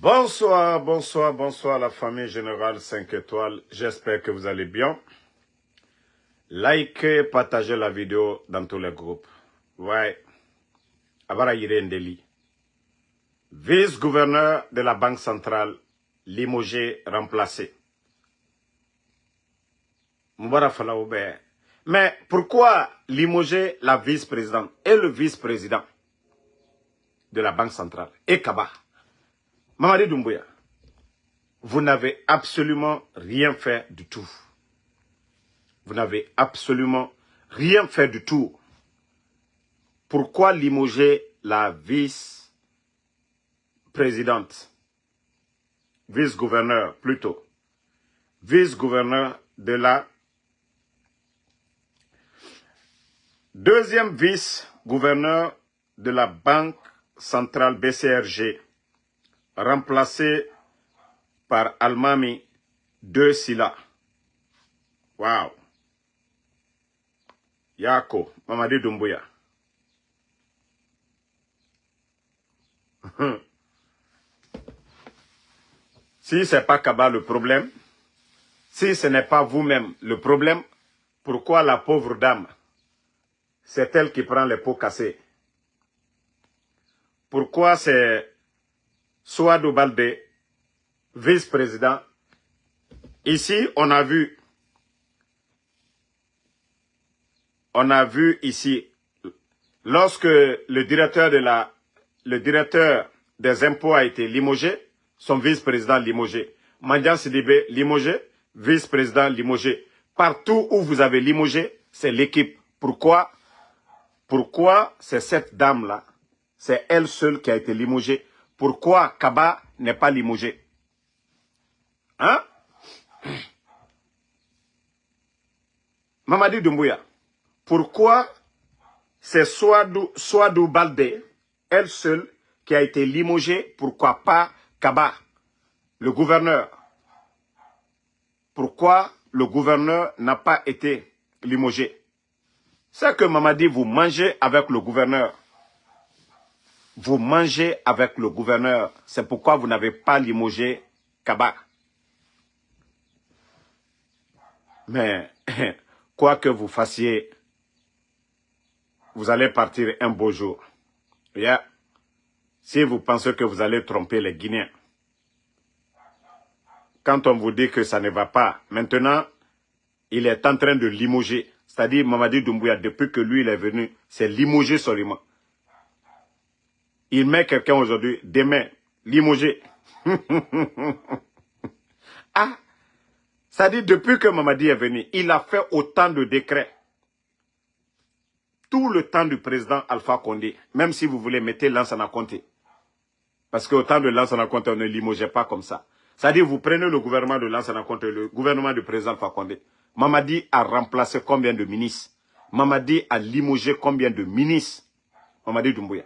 Bonsoir, bonsoir, bonsoir la famille générale 5 étoiles. J'espère que vous allez bien. Likez, partagez la vidéo dans tous les groupes. Ouais. Abara Yirendeli. Vice-gouverneur de la Banque centrale, limogé, remplacé. Moubara Falaoube. Mais pourquoi limoger la vice-présidente et le vice-président de la Banque centrale et Kaba? Mamadi Doumbouya, vous n'avez absolument rien fait du tout. Vous n'avez absolument rien fait du tout. Pourquoi limoger la vice-présidente, vice-gouverneur plutôt, vice-gouverneur de la deuxième vice-gouverneur de la Banque centrale BCRG, remplacé par Almami de Sila. Waouh. Yako, Mamadi Doumbouya. Si ce n'est pas Kaba le problème, si ce n'est pas vous-même le problème, pourquoi la pauvre dame, c'est elle qui prend les pots cassés? Pourquoi c'est Souadou Baldé, vice-président? Ici, on a vu ici, lorsque le directeur des impôts a été limogé, son vice-président limogé. Mandian Sidibé limogé, vice-président limogé. Partout où vous avez limogé, c'est l'équipe. Pourquoi c'est cette dame-là, c'est elle seule qui a été limogée? Pourquoi Kaba n'est pas limogé? Hein? Mamadi Doumbouya, pourquoi c'est Souadou Baldé, elle seule, qui a été limogée? Pourquoi pas Kaba, le gouverneur? Pourquoi le gouverneur n'a pas été limogé? C'est que Mamadi, vous mangez avec le gouverneur. Vous mangez avec le gouverneur. C'est pourquoi vous n'avez pas limogé Kaba. Mais, quoi que vous fassiez, vous allez partir un beau jour. Yeah. Si vous pensez que vous allez tromper les Guinéens. Quand on vous dit que ça ne va pas, maintenant, il est en train de limoger. C'est-à-dire, Mamadi Doumbouya, depuis que lui il est venu, c'est limoger seulement. Il met quelqu'un aujourd'hui, demain, limoger. Ah, c'est-à-dire, depuis que Mamadi est venu, il a fait autant de décrets. Tout le temps du président Alpha Condé, même si vous voulez mettre Lansana Conté. Parce qu'au temps de Lansana Conté, on ne limogeait pas comme ça. C'est-à-dire, vous prenez le gouvernement de Lansana Conté, le gouvernement du président Alpha Condé. Mamadi a remplacé combien de ministres? Mamadi a limogé combien de ministres? Mamadi Doumbouya.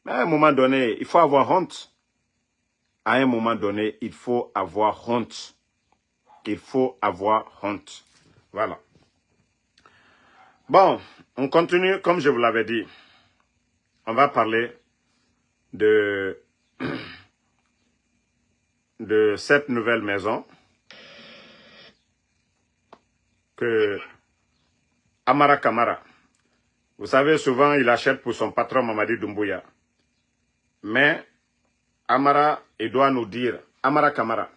Mais à un moment donné, il faut avoir honte. À un moment donné, il faut avoir honte. Il faut avoir honte. Voilà. Bon, on continue, comme je vous l'avais dit. On va parler de cette nouvelle maison que Amara Kamara, vous savez, souvent, il achète pour son patron Mamadi Doumbouya. Mais Amara, il doit nous dire, Amara Kamara,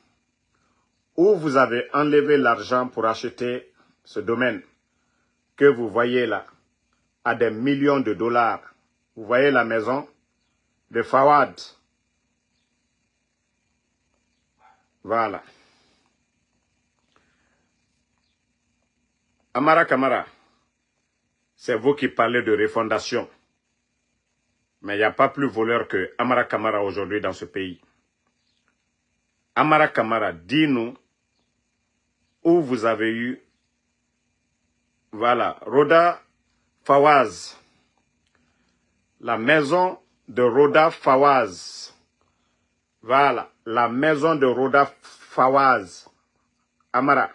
où vous avez enlevé l'argent pour acheter ce domaine que vous voyez là, à des millions de dollars. Vous voyez la maison de Fawad. Voilà. Amara Kamara, c'est vous qui parlez de refondation. Mais il n'y a pas plus voleur que Amara Kamara aujourd'hui dans ce pays. Amara Kamara, dis-nous où vous avez eu, voilà, Roda Fawaz. La maison de Roda Fawaz. Voilà, la maison de Roda Fawaz. Amara.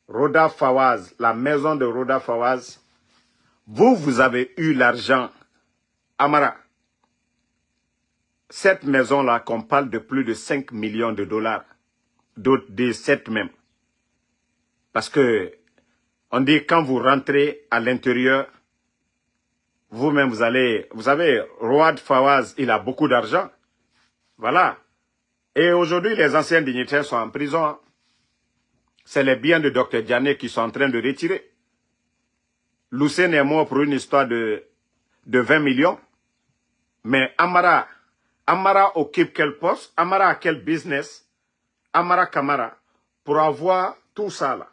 Roda Fawaz, la maison de Roda Fawaz. Vous avez eu l'argent. Amara. cette maison-là, qu'on parle de plus de 5 millions de dollars, de 7 même. Parce que, on dit quand vous rentrez à l'intérieur, vous-même vous allez, vous savez, Road Fawaz, il a beaucoup d'argent. Voilà. Et aujourd'hui, les anciens dignitaires sont en prison. C'est les biens de Dr Diané qui sont en train de retirer. Lucien est mort pour une histoire de 20 millions. Mais Amara occupe quel poste? Amara a quel business? Amara Kamara, pour avoir tout ça là.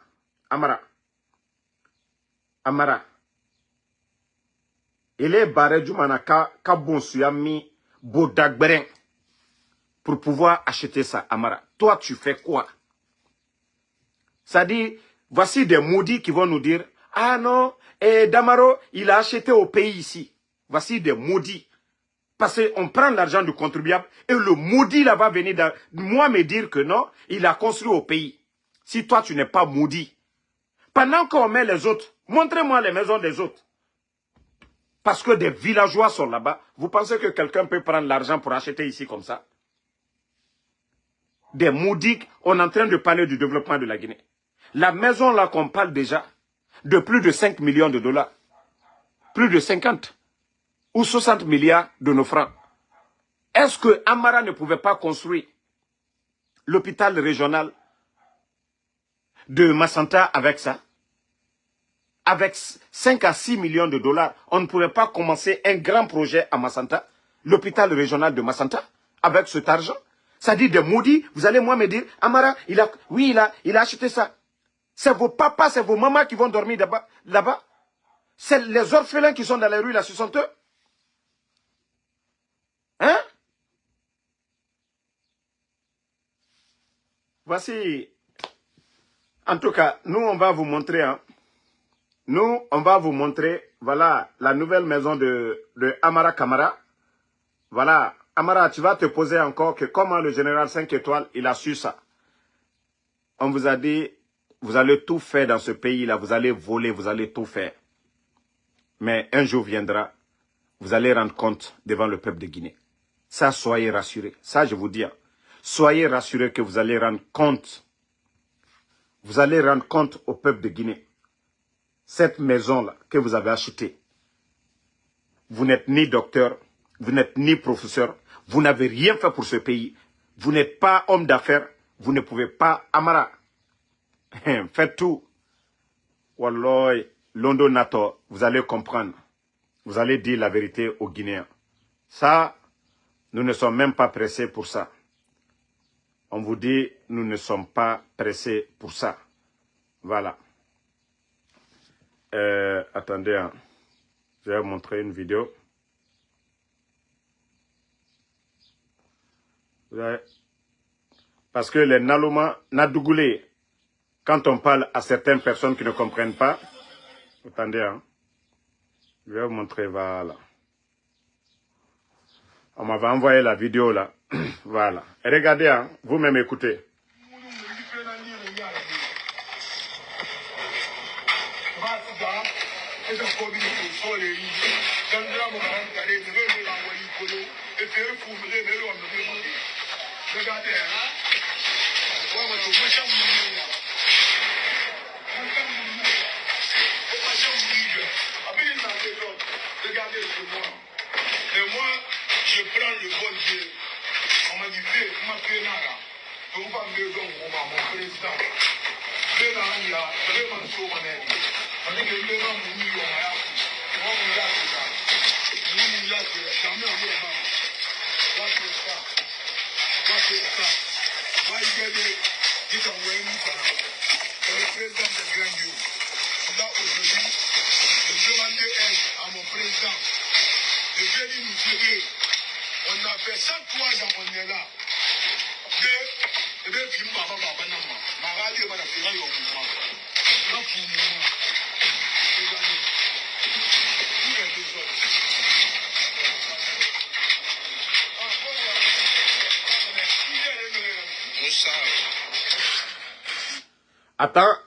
Amara. Il est barré du manaka Kabonsuyami Bodagberen pour pouvoir acheter ça, Amara. Toi, tu fais quoi? Ça dit, voici des maudits qui vont nous dire, ah non, Damaro, il a acheté au pays ici. Voici des maudits. Parce qu'on prend l'argent du contribuable et le maudit là va venir moi me dire que non, il a construit au pays. Si toi tu n'es pas maudit. Pendant qu'on met les autres, montrez-moi les maisons des autres. Parce que des villageois sont là-bas. Vous pensez que quelqu'un peut prendre l'argent pour acheter ici comme ça? Des maudits, on est en train de parler du développement de la Guinée. La maison là qu'on parle déjà, de plus de 5 millions de dollars. Plus de 50 ou 60 milliards de nos francs. Est-ce que Amara ne pouvait pas construire l'hôpital régional de Massanta avec ça? Avec 5 à 6 millions de dollars, on ne pourrait pas commencer un grand projet à Massanta, l'hôpital régional de Massanta, avec cet argent? Ça dit des maudits, vous allez moi me dire, Amara, il a acheté ça. C'est vos papas, c'est vos mamans qui vont dormir là-bas. C'est les orphelins qui sont dans les rues là, ce sont eux. Hein? Voici, en tout cas, nous on va vous montrer, hein. Nous, on va vous montrer, voilà, la nouvelle maison de Amara Kamara. Voilà, Amara, tu vas te poser encore que comment le général 5 étoiles, il a su ça. On vous a dit, vous allez tout faire dans ce pays-là, vous allez voler, vous allez tout faire. Mais un jour viendra, vous allez rendre compte devant le peuple de Guinée. Ça, soyez rassurés. Ça, je vous dis, hein. Soyez rassurés que vous allez rendre compte. Vous allez rendre compte au peuple de Guinée. Cette maison-là que vous avez achetée, vous n'êtes ni docteur, vous n'êtes ni professeur, vous n'avez rien fait pour ce pays, vous n'êtes pas homme d'affaires, vous ne pouvez pas, Amara, faites tout. Wallah, Londo Nato, vous allez comprendre, vous allez dire la vérité aux Guinéens. Ça, nous ne sommes même pas pressés pour ça. On vous dit, nous ne sommes pas pressés pour ça. Voilà. Attendez, hein. Je vais vous montrer une vidéo. Parce que les Naloma, Nadougoulé, quand on parle à certaines personnes qui ne comprennent pas, attendez, hein. Je vais vous montrer, voilà. On m'avait envoyé la vidéo là. Voilà. Et regardez, hein, vous-même écoutez. Regardez ce moi. Mais moi, je prends le bon Dieu. On m'a dit, fais, on m'a fait là. On va me dire, mon président. Fais là, il y a vraiment chaud, mon ami. On dit que le vent m'a mis au maillot. On m'a mis là, c'est ça. On m'a mis là, c'est ça. Jamais on est là. What is that? What is that? Why you get it? This is where you are. Le président de Grand Dieu. Là, aujourd'hui, je demandais aide à mon président. Je vais lui nous aider. On a fait 103 ans, on est là. De film, papa, ma radio, va la faire au mouvement. Là, pour le mouvement. Regardez. Où est les autres?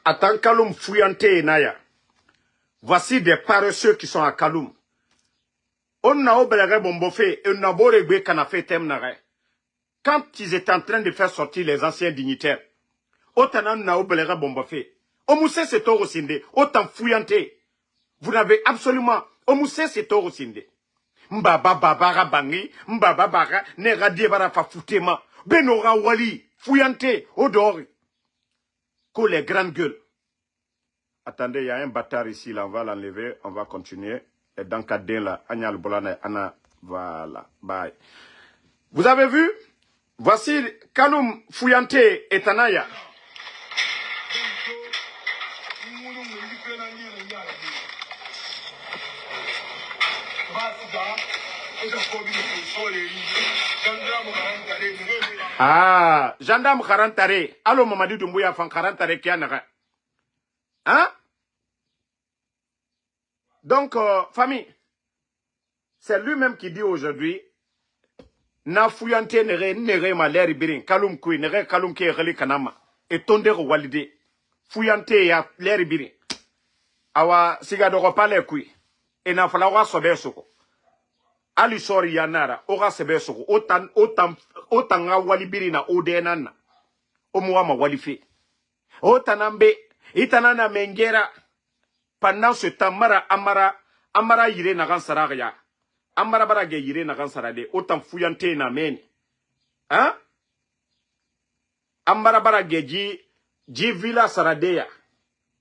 Attends, Kaloum Fouillante et Naya. Voici des paresseux qui sont à Kaloum. On a obéré Bombofé et on a beau Kanafé Temnare. Quand ils étaient en train de faire sortir les anciens dignitaires, autant na obélera Bombofé. Omoussé c'est toro sinde, autant fouillanté. Vous n'avez absolument, Omoussé c'est toro sinde. Mbaba babara bangi, mbaba bara, ne radie bara fa foutema. Benora wali, fouillanté, odor. Que les grandes gueules. Attendez, il y a un bâtard ici, là, on va l'enlever, on va continuer. Et dans Kadin, là, Agnal Bolana, Anna, voilà, bye. Vous avez vu? Voici Kaloum Fouyanté et Tanaya. Ah, gendarme Karantare. Allô, Mamadi Doumbouya, fan Karantare Kianara. Hein? Donc, famille, c'est lui-même qui dit aujourd'hui, na fuyante nere ma leri birin, kalum kui, nere kalum ki reli kanama, et tondero walide, fuyante ya leri birin. Awa, sigadoro pale kui, et na falawa sobe soko. Ali sori yanara, ora sebe soko, otanga walibiri na odenana, omuama walifi. Otanambe, itanana mengera, pendant ce temps, Amara yire na gansararia. Amara barage yire na gansarade. Autant fouillante na meni. Hein? Amara barage ji villa saradeya.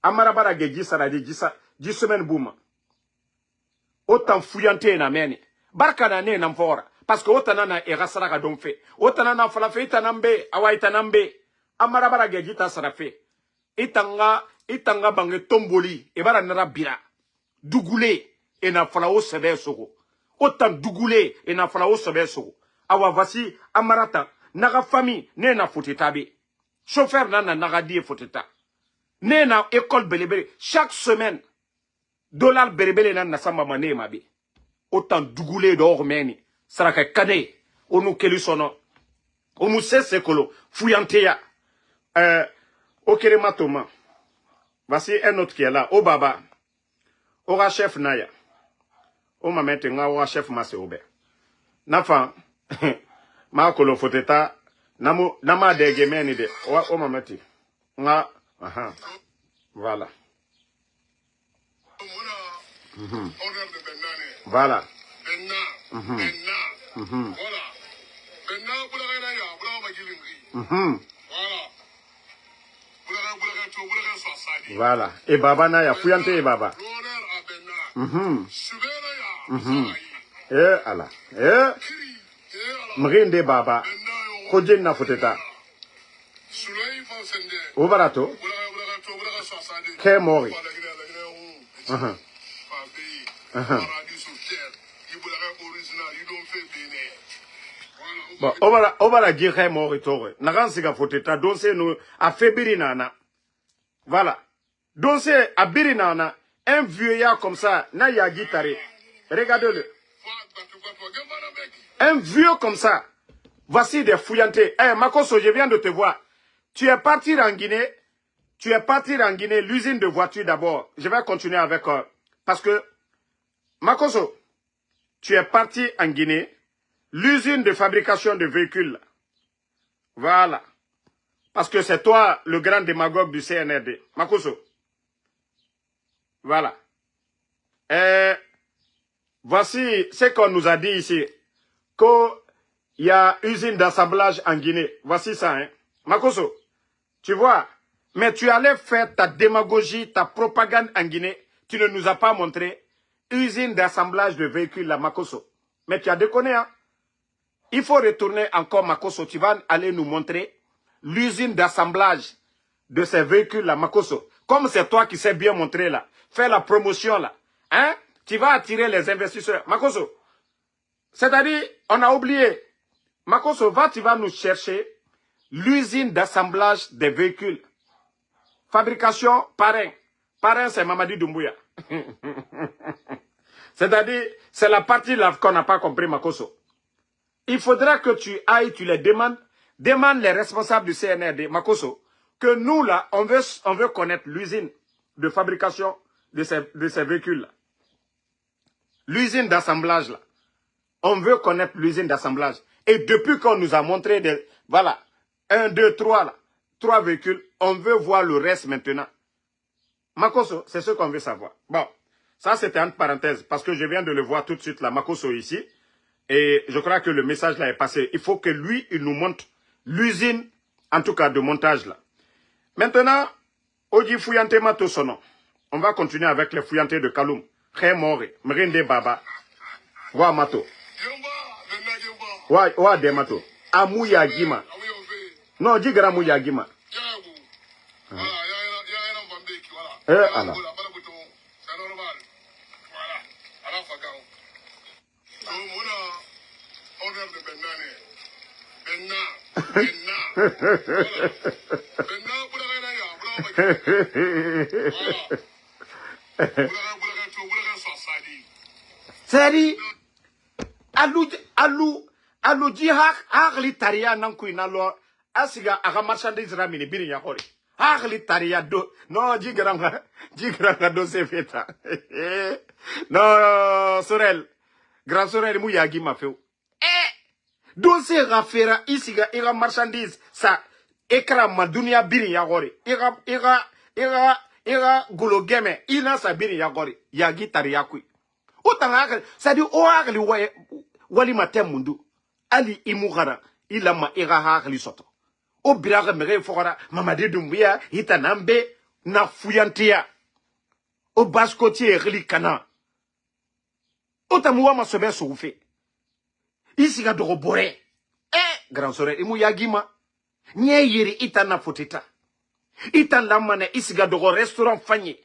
Amara barage ji sarade ji semaine bouma. Autant fouillante na meni. Barka na ne na mfora. Parce que autant na erasaraka donfe. Autant na falafe itanambe, awa itanambe. Amara barage ji ta sarafe. Itanga bange tomboli e bara nara bira dugule e na fala o sebe soko autant dugule e na fala o sebe soko awa vasi amarata naga famille ne na foteta be chauffeur na naga die foteta ne na école belebele chaque semaine dollar belebele na samba mane mabe autant dugule do ormeni saraka kade onu keli sono onu sekolo fuyanteya okere matoma. Voici un autre qui est là. Oh baba. Ora chef naya. Oh ma maintenant ora chef masse obe. Nafa. Ma kolo foteta. Nama de gemeni de. Oh ma meti. Nga. Aha. Voilà. Voilà. Voilà. Et baba na ya fuyante e baba. Allah. Mrinde baba. Kodjen na foteta. O barato. Ke mori. Bon, obara dire mori tore. Naransiga foteta. Donc c'est nous affaiblir nana. Voilà. Donc c'est à Birinana, un vieillard comme ça, na ya guitare. Regardez-le. Un vieux comme ça. Voici des fouillantés. Eh, Makoso, je viens de te voir. Tu es parti en Guinée. Tu es parti en Guinée, l'usine de voitures d'abord. Je vais continuer avec... parce que, Makoso, tu es parti en Guinée, l'usine de fabrication de véhicules. Voilà. Parce que c'est toi le grand démagogue du CNRD. Makoso. Voilà. Voici ce qu'on nous a dit ici. Qu'il y a usine d'assemblage en Guinée. Voici ça, hein. Makoso, tu vois, mais tu allais faire ta démagogie, ta propagande en Guinée. Tu ne nous as pas montré usine d'assemblage de véhicules là, Makoso. Mais tu as déconné, hein. Il faut retourner encore, Makoso. Tu vas aller nous montrer l'usine d'assemblage de ces véhicules là, Makoso. Comme c'est toi qui sais bien montrer là. Fais la promotion là. Hein? Tu vas attirer les investisseurs. Makoso. C'est-à-dire, on a oublié. Makoso, tu vas nous chercher l'usine d'assemblage des véhicules. Fabrication, parrain. Parrain, c'est Mamadi Doumbouya. C'est-à-dire, c'est la partie là qu'on n'a pas compris, Makoso. Il faudra que tu ailles, tu les demandes. Demande les responsables du CNRD, Makoso, que nous là, on veut connaître l'usine de fabrication de ces véhicules là. L'usine d'assemblage là. On veut connaître l'usine d'assemblage. Et depuis qu'on nous a montré des... Voilà. 1, 2, 3 là. 3 véhicules. On veut voir le reste maintenant. Makosso, c'est ce qu'on veut savoir. Bon. Ça, c'était entre parenthèses. Parce que je viens de le voir tout de suite là. Makosso ici. Et je crois que le message là est passé. Il faut que lui, il nous montre l'usine, en tout cas de montage là. Maintenant, Oji Fuyante Mato Sono. On va continuer avec les Fuyante de Kaloum. Khé More, Mrinde Baba. Wa Mato. Wa de Mato. Amouya Gima. Non, Digara Mouya Gima. Allah. Seri alu jihak agli taria nanku inalo asiga aga marchandise ramini biri yakori agli taria do no jigranga do se feta no Sorel grand Sorel mu yagi mafeu do se rafera isiga ira marchandise sa ekra madunia biri yakori ira gologeme ina sa biri yakori yagi taria kui Otanga, ça dit, oagli wali matem mundu. Ali imugara, ilama irahagli soto. O biraga mere fora, mamadi dumbuya, itanambe, na fuyantia. O baskoti erli kana. Otamuwa masobe soufe. Isiga dorobore. Grand sore, imu yagima. Nye yiri itana fotita. Itan lamane isiga doro restaurant fanye.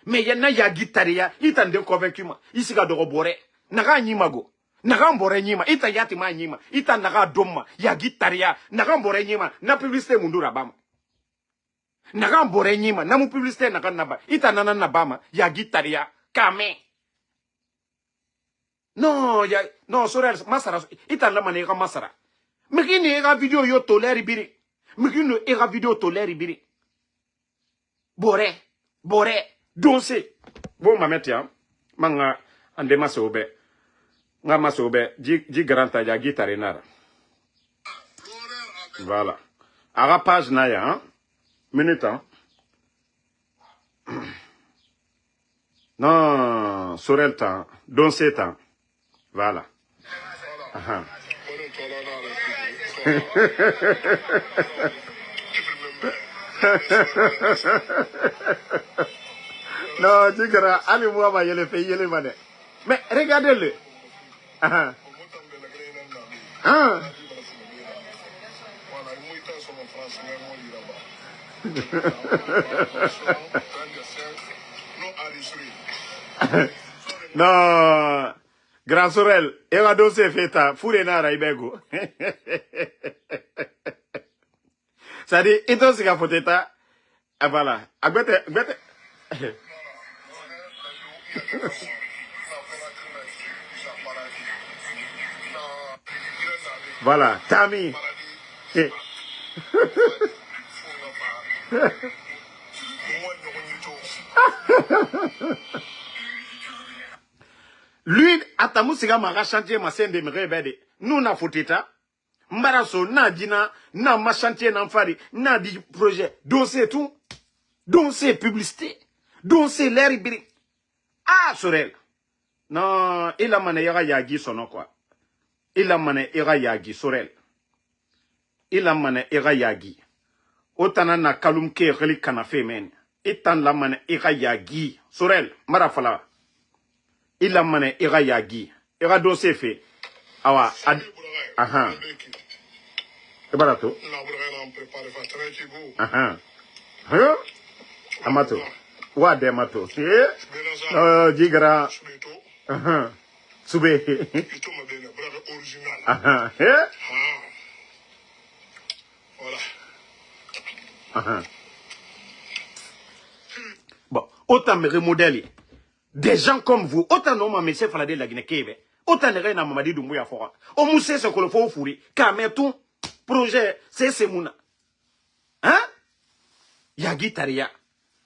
Mais yana yagi taria, itan de convaincu ma, isiga doro bore, naga nyimago, naga mbore nyima, ita yati ma nyima, ita naga doma, yagi taria, naga mbore nyima, na publicité mundura bama. Naga mbore nyima, na mu publicité naga naba, ita nana nabama, yagi taria, kame. Non, Sorel, masara, ita lama nega masara. Mekini ega video yo toleri biri. Mekini ega video toleri biri. Bore. Dossier. Bon, ma metia, manga, ande masobe. Nga masobe, ji garanta ya guitare nara. Voilà. Ara page naya, hein? Minute, hein? Non, Sorel temps, dossier temps. Voilà. Non, tu diras, allez-moi, ma yele fait yele mané. Mais regardez-le. Non, Grand Sorel, Eva Dossé feta, Fourenara Ibego. Ça dit, et toi, c'est qu'à poteta. Ah voilà. Agbete. Voilà, Tami. Lui, atamusiga mara chantier ma sende me rebede. Nous na foteta. Mbaraso na dina na ma chantier na fari na di projet. Donc c'est tout. Donc c'est publicité. Donc c'est l'air ibri. Ah Sorel. Non, il a mané yagi sono quoi. Il a mané yagi Sorel. Il a mané yagi. Otana na kalum ke reli kana fe men. Itan la mané yagi Sorel marafala. Il a mané yagi. Ira dossier fait. Awa aha. C'est barato. Aha. Hein? Amato. Wa de mato. Jigra. Aha. Sube. Aha. Voilà. Aha. Bon, autant me remodeler. Des gens comme vous, autant non, mais c'est Falade la Guinée-Kébe. Autant ne rien à Mamadi Doumbouya Fora. Au moussé ce qu'on le faut fourrer. Car tout projet, c'est Mouna. Hein? Yagi Taria.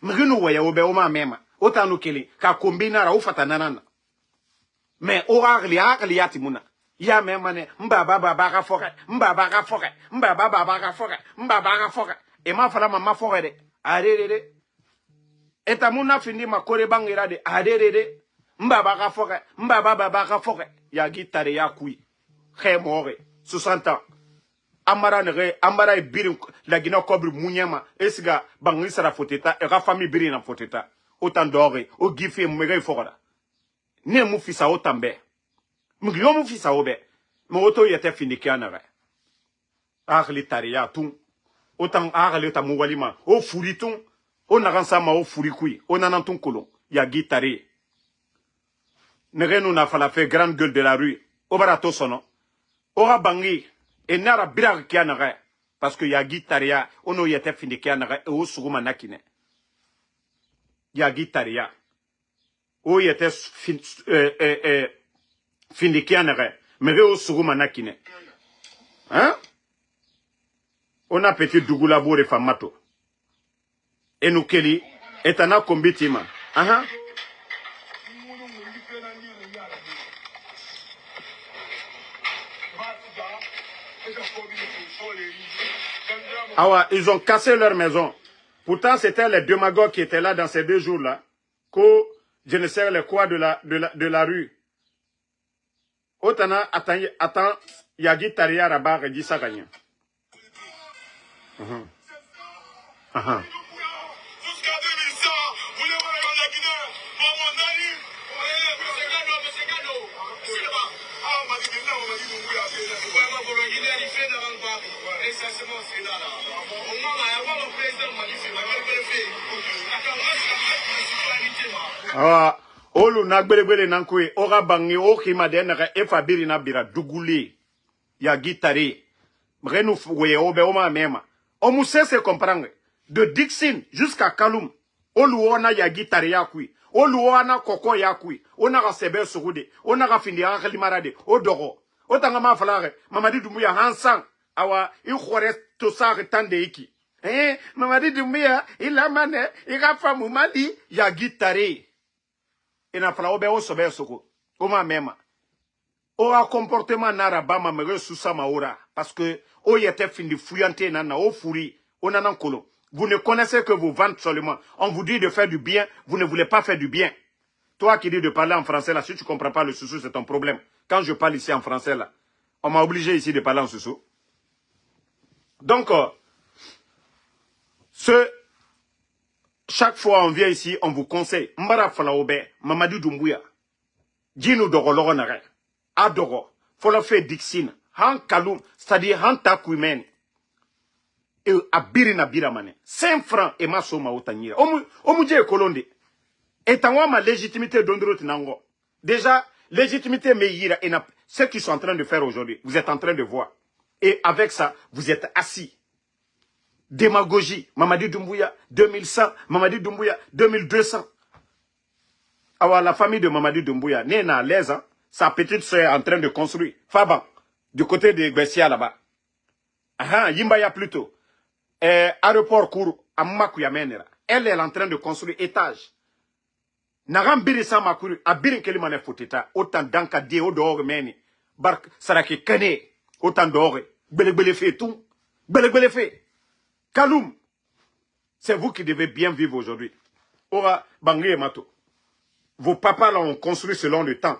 Mrinu waya obeoma mema. Autant nous kele. Ka kombina ra ufata nanana. Mais oragli yati Mouna. Ya même mané, mbaba baba forêt, mbaba forêt, mbaba baba forêt, mbaba forêt. Et ma fala mama forêt de. Adede. Et tamuna fini ma kore bangira de. Adede. Mbaba forêt, mbaba baba forêt. Ya guitare ya kui. Khemore, 60 ans. Amara nere, amara e birin la Guinée kobre munyama. Esiga bangi sara foteta, e ra famille birin na foteta. Autant d'ore, o gifi mwere forêt. Ne mu fisa otambe. Mugyo mu fisa obe. Mo oto yete finiki anare. Aghli tariya tun. Otan aghli ta muwalima. O furi tun. O nagansama o furi kui. O nanantun kolon. Ya gitari. Nerenu na fala fait grande gueule de la rue. O barato sono. Ora bangi. E nara birak ki anare. Parce que ya gitariya. Ono yete finiki anare. E o suguma nakine. Ya gitariya. O yete finiki anare. Mere o suguma nakine. Hein? On a petit Dougoula Boure Famato. Et nous Kelly, est un combitima. Ah ouais, ils ont cassé leur maison. Pourtant, c'était les démagogues qui étaient là dans ces 2 jours-là. Que je ne sais le quoi de la rue. Otana, attends, Yagi Taria Rabar et Dissaganya. Jusqu'à 2100, vous voulez voir la Guinée, maman Nali, monsieur Gado. Ah, on m'a dit que là, on m'a dit que vous avez vraiment pour le Guinée, il fait devant le bar. Et ça, c'est bon, c'est là. Au moment où il y a le président, m'a dit, c'est pas le fait. D'accord, moi, c'est la fête de citoyenneté. Ah, Olu Nagbele Nankwe, Ora Bangi, Okima Denere, Efa Birina Bira, Dougoulé, Yagi Tari, Brenou Fouye, Obeoma Mema. On m'a cessé de comprendre. De Dixon jusqu'à Kaloum. Oluona Yagi Tari Yakui. Oluona Koko Yakui. On a Sebe Souroude. On a fini à Khalimarade. Odoro. Otangama Falare. Mamadi Doumbouya Hansan. Awa, il khore Tosa Retande Iki. Mamadi Doumbouya, il a mané, il a fait Moumadi Yagi Tari. Et n'a pas obéi au Sobe Soko. Oma Mema. Ora comportement narabama me sous maora parce que o yete fini fouillante nana o fouri o nanan kolo. Vous ne connaissez que vos ventes seulement. On vous dit de faire du bien, vous ne voulez pas faire du bien. Toi qui dis de parler en français là, si tu comprends pas le soussou, c'est ton problème. Quand je parle ici en français là, on m'a obligé ici de parler en soussou. Donc chaque fois on vient ici, on vous conseille Mbara Falaobe, Mamadou Doumbouya, Djinu Dogoloronare. Adoro, faut le faire Dixine, Han Kaloum, c'est-à-dire Han Takuimen, et Abirina Biramane, 5 francs et ma soma otanyira. Omudje Kolonde, et en ma légitimité d'Ondrot Nango. Déjà, légitimité meillira et ce qu'ils sont en train de faire aujourd'hui, vous êtes en train de voir. Et avec ça, vous êtes assis. Démagogie, Mamadi Doumbouya, 2100, Mamadi Doumbouya, 2200. Alors, la famille de Mamadi Doumbouya, n'est à l'aise, hein? Sa petite soeur est en train de construire. Faban, du côté de Bessia là-bas. Yimbaya plutôt. Aéroport Kourou, à Makuyamenera. Elle est en train de construire étage. Naram Birisa Makuru, à Birin Kelimane Foteta, autant d'anka die au dehors meni. Bark Saraki Kane, autant dehors. Belebele fait tout. Belebele fait. Kaloum, c'est vous qui devez bien vivre aujourd'hui. Ora, Bangri et Mato. Vos papas l'ont construit selon le temps.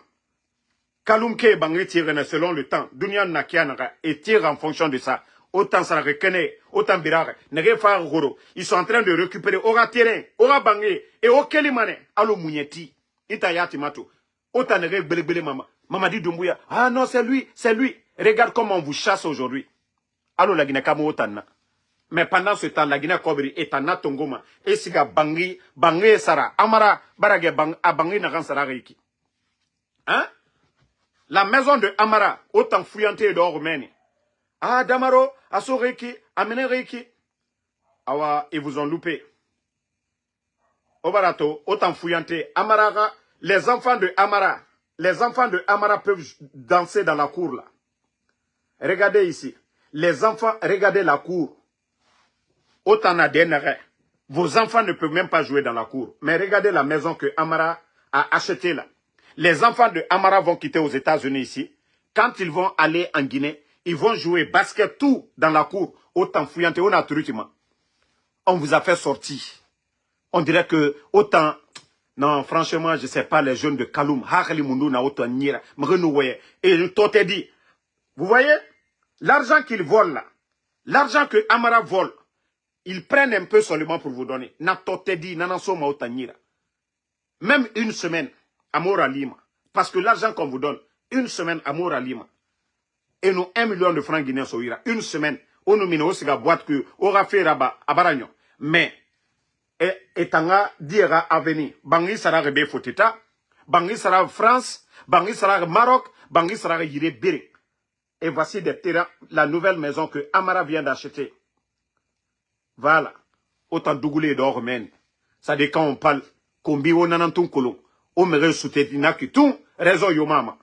Kaloum ke Bangri tire selon le temps. Dunia Nakianara et tire en fonction de ça. Autant ça reconnaît, autant birare. Ils sont en train de récupérer Ora terrain, Ora Bangri et Okelimane. Allo Mounieti. Itayati Mato. Autant nere belebele mama. Mamadi Doumbouya. Ah non, c'est lui, c'est lui. Regarde comment on vous chasse aujourd'hui. Allo la Guinée Kamo Otana. Mais pendant ce temps, la Guinée Kobri est en Atongoma. Et siga Bangri, Bangri Sara. Amara, Barage Bang, a Bangri Naran Sara Reiki. Hein? La maison de Amara, autant fouillanté de Romaine. Ah, Damaro, Asso Reiki, Amene Reiki. Awa, ils vous ont loupé. Obarato, autant fouillanté. Amara, les enfants de Amara peuvent danser dans la cour là. Regardez ici. Les enfants, regardez la cour. Autant à dénéré. Vos enfants ne peuvent même pas jouer dans la cour. Mais regardez la maison que Amara a achetée là. Les enfants de Amara vont quitter aux États-Unis ici. Quand ils vont aller en Guinée, ils vont jouer basket tout dans la cour, autant fouillant et on a truquement. On vous a fait sortir. On dirait que autant... Non, franchement, je ne sais pas les jeunes de Kaloum. Et tout est dit. Vous voyez, l'argent qu'ils volent là, l'argent que Amara vole, ils prennent un peu seulement pour vous donner. Même une semaine, à Mora Lima. Parce que l'argent qu'on vous donne, une semaine à Mora Lima. Et nous, 1 million de francs guinéens sur Ira. Une semaine. On nous mine aussi la boîte que aura fait rabat à Baragnon. Mais, et tanga dira à venir. Bangui sera rebe Fotita. Bangui sera France. Bangui sera Maroc. Bangui sera Yire Biri. Et voici des terrains, la nouvelle maison que Amara vient d'acheter. Voilà. Autant dougoulé d'or, men. Ça dit quand on parle, combi on en tout colon. On me soutenir que tout, raison yo mama.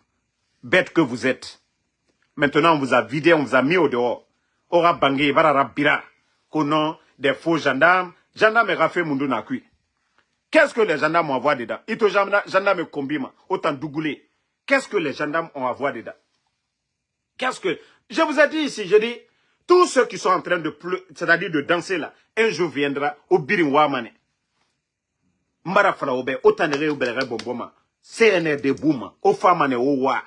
Bête que vous êtes. Maintenant, on vous a vidé, on vous a mis au dehors. Ora bangé, barara bira. Konon, des faux gendarmes. Gendarmes et rafé mundu na kui. Qu'est-ce que les gendarmes ont à voir dedans? Ito gendarmes et combima. Autant dougoulé. Qu'est-ce que les gendarmes ont à voir dedans? Qu'est-ce que... Je vous ai dit ici, je dis, tous ceux qui sont en train de pleurer, c'est-à-dire de danser là, un jour viendra au Birinwamane. Mbara Falaobe, autant de réoubere bomboma, CNRD Bouma, au Famane, au Wa,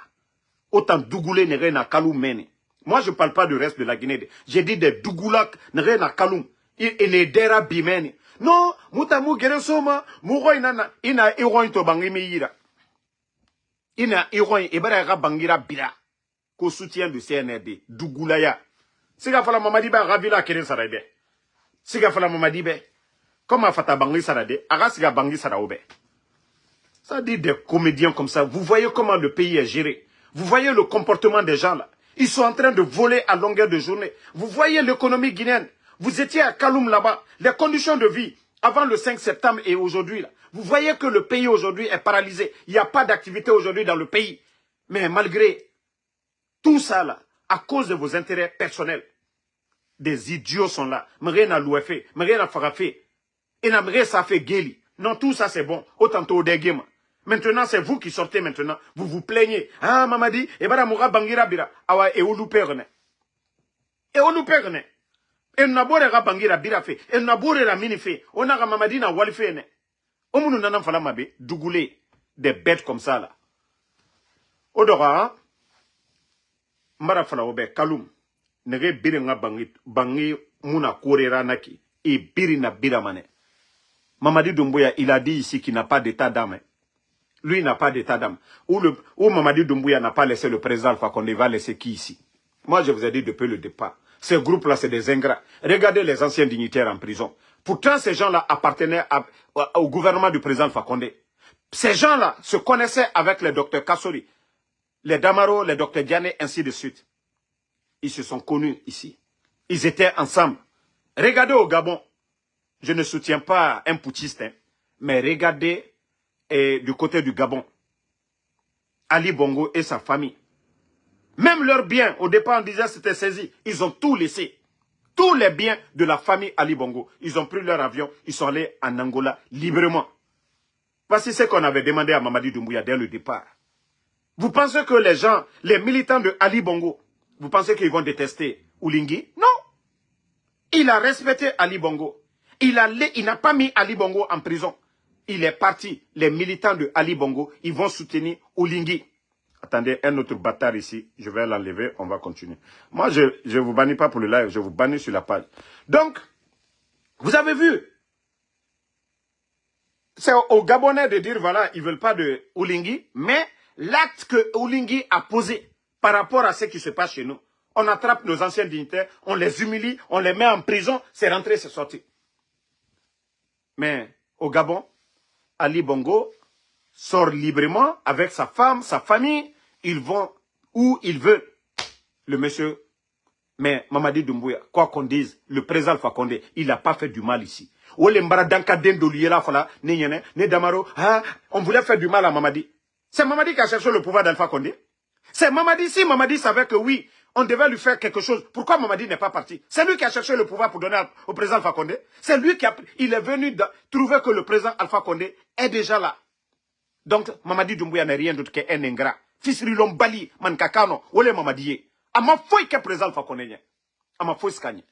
autant Dougoulé n'est na Kaloum mene. Moi, je ne parle pas du reste de la Guinée. J'ai dit des Dougoulak n'est na Kaloum. Et les Dera Bimene. Non, Moutamou Geresoma, Mouro Inana, Ina Iroin to Bangimira. Ina Iroin, Ebera Bangira Bira. Qu'au soutien du CNRD, Dougoulaya. Siga fala Mamadi ba Ravila Keren Sarade. Siga fala Mamadi be. Comment Fata Bangi Sarade, Arasiga Bangi Saraobe. Ça dit des comédiens comme ça. Vous voyez comment le pays est géré. Vous voyez le comportement des gens là. Ils sont en train de voler à longueur de journée. Vous voyez l'économie guinéenne. Vous étiez à Kaloum là-bas. Les conditions de vie avant le 5 septembre et aujourd'hui là. Vous voyez que le pays aujourd'hui est paralysé. Il n'y a pas d'activité aujourd'hui dans le pays. Mais malgré tout ça là, à cause de vos intérêts personnels, des idiots sont là. M'rena louefé, m'rena farafé, et n'amré ça fait guéli. Non, tout ça c'est bon. Autant au dégema. Maintenant, c'est vous qui sortez maintenant. Vous vous plaignez. Ah, Mamadi, et bara moura bangira bira. Awa, et ou louperne. Et ou louperne. Et n'abore ra bangira bira fait. Et n'abore ra mini fait. On a Mamadi na walfe ne. Omunu nanam fala mabe, dougoulé. Des bêtes comme ça là. Odora, Mbara Falaobe, Kaloum, nege biringa bangi muna korera naki, et birina biramane. Mamadi Doumbouya, il a dit ici qu'il n'a pas d'état d'âme. Lui, il n'a pas d'état d'âme. Ou Mamadi Doumbouya n'a pas laissé le président Alpha Condé, va laisser qui ici? Moi, je vous ai dit depuis le départ. Ces groupes-là, c'est des ingrats. Regardez les anciens dignitaires en prison. Pourtant, ces gens-là appartenaient au gouvernement du président Alpha Condé. Ces gens-là se connaissaient avec le docteur Kassori, les Damaro, les docteurs Diané, ainsi de suite. Ils se sont connus ici. Ils étaient ensemble. Regardez au Gabon. Je ne soutiens pas un putschiste, hein, mais regardez du côté du Gabon. Ali Bongo et sa famille. Même leurs biens, au départ on disait c'était saisi. Ils ont tout laissé. Tous les biens de la famille Ali Bongo. Ils ont pris leur avion. Ils sont allés en Angola librement. Voici ce qu'on avait demandé à Mamadi Doumbouya dès le départ. Vous pensez que les gens, les militants de Ali Bongo, vous pensez qu'ils vont détester Oulingui? Non. Il a respecté Ali Bongo. Il n'a pas mis Ali Bongo en prison. Il est parti. Les militants de Ali Bongo, ils vont soutenir Oulingui. Attendez, un autre bâtard ici. Je vais l'enlever, on va continuer. Moi, je ne vous bannis pas pour le live, je vous bannis sur la page. Donc, vous avez vu. C'est aux Gabonais de dire, voilà, ils ne veulent pas de Oulingui, mais l'acte que Oulingui a posé par rapport à ce qui se passe chez nous, on attrape nos anciens dignitaires, on les humilie, on les met en prison, c'est rentré, c'est sorti. Mais au Gabon, Ali Bongo sort librement avec sa femme, sa famille, ils vont où ils veulent. Le monsieur, mais Mamadi Doumbouya, quoi qu'on dise, le président Alpha Condé, il n'a pas fait du mal ici. On voulait faire du mal à Mamadi. C'est Mamadi qui a cherché le pouvoir d'Alpha Condé. C'est Mamadi, si Mamadi savait que oui, on devait lui faire quelque chose. Pourquoi Mamadi n'est pas parti? C'est lui qui a cherché le pouvoir pour donner au président Alpha Condé. C'est lui il est venu trouver que le président Alpha Condé est déjà là. Donc, Mamadi Doumbouya n'est rien d'autre qu'un ingrat. Fisri Lombali, Mankakano, Ole Mamadiye. Ama foi que présent fa konenye. Ama foi skanye.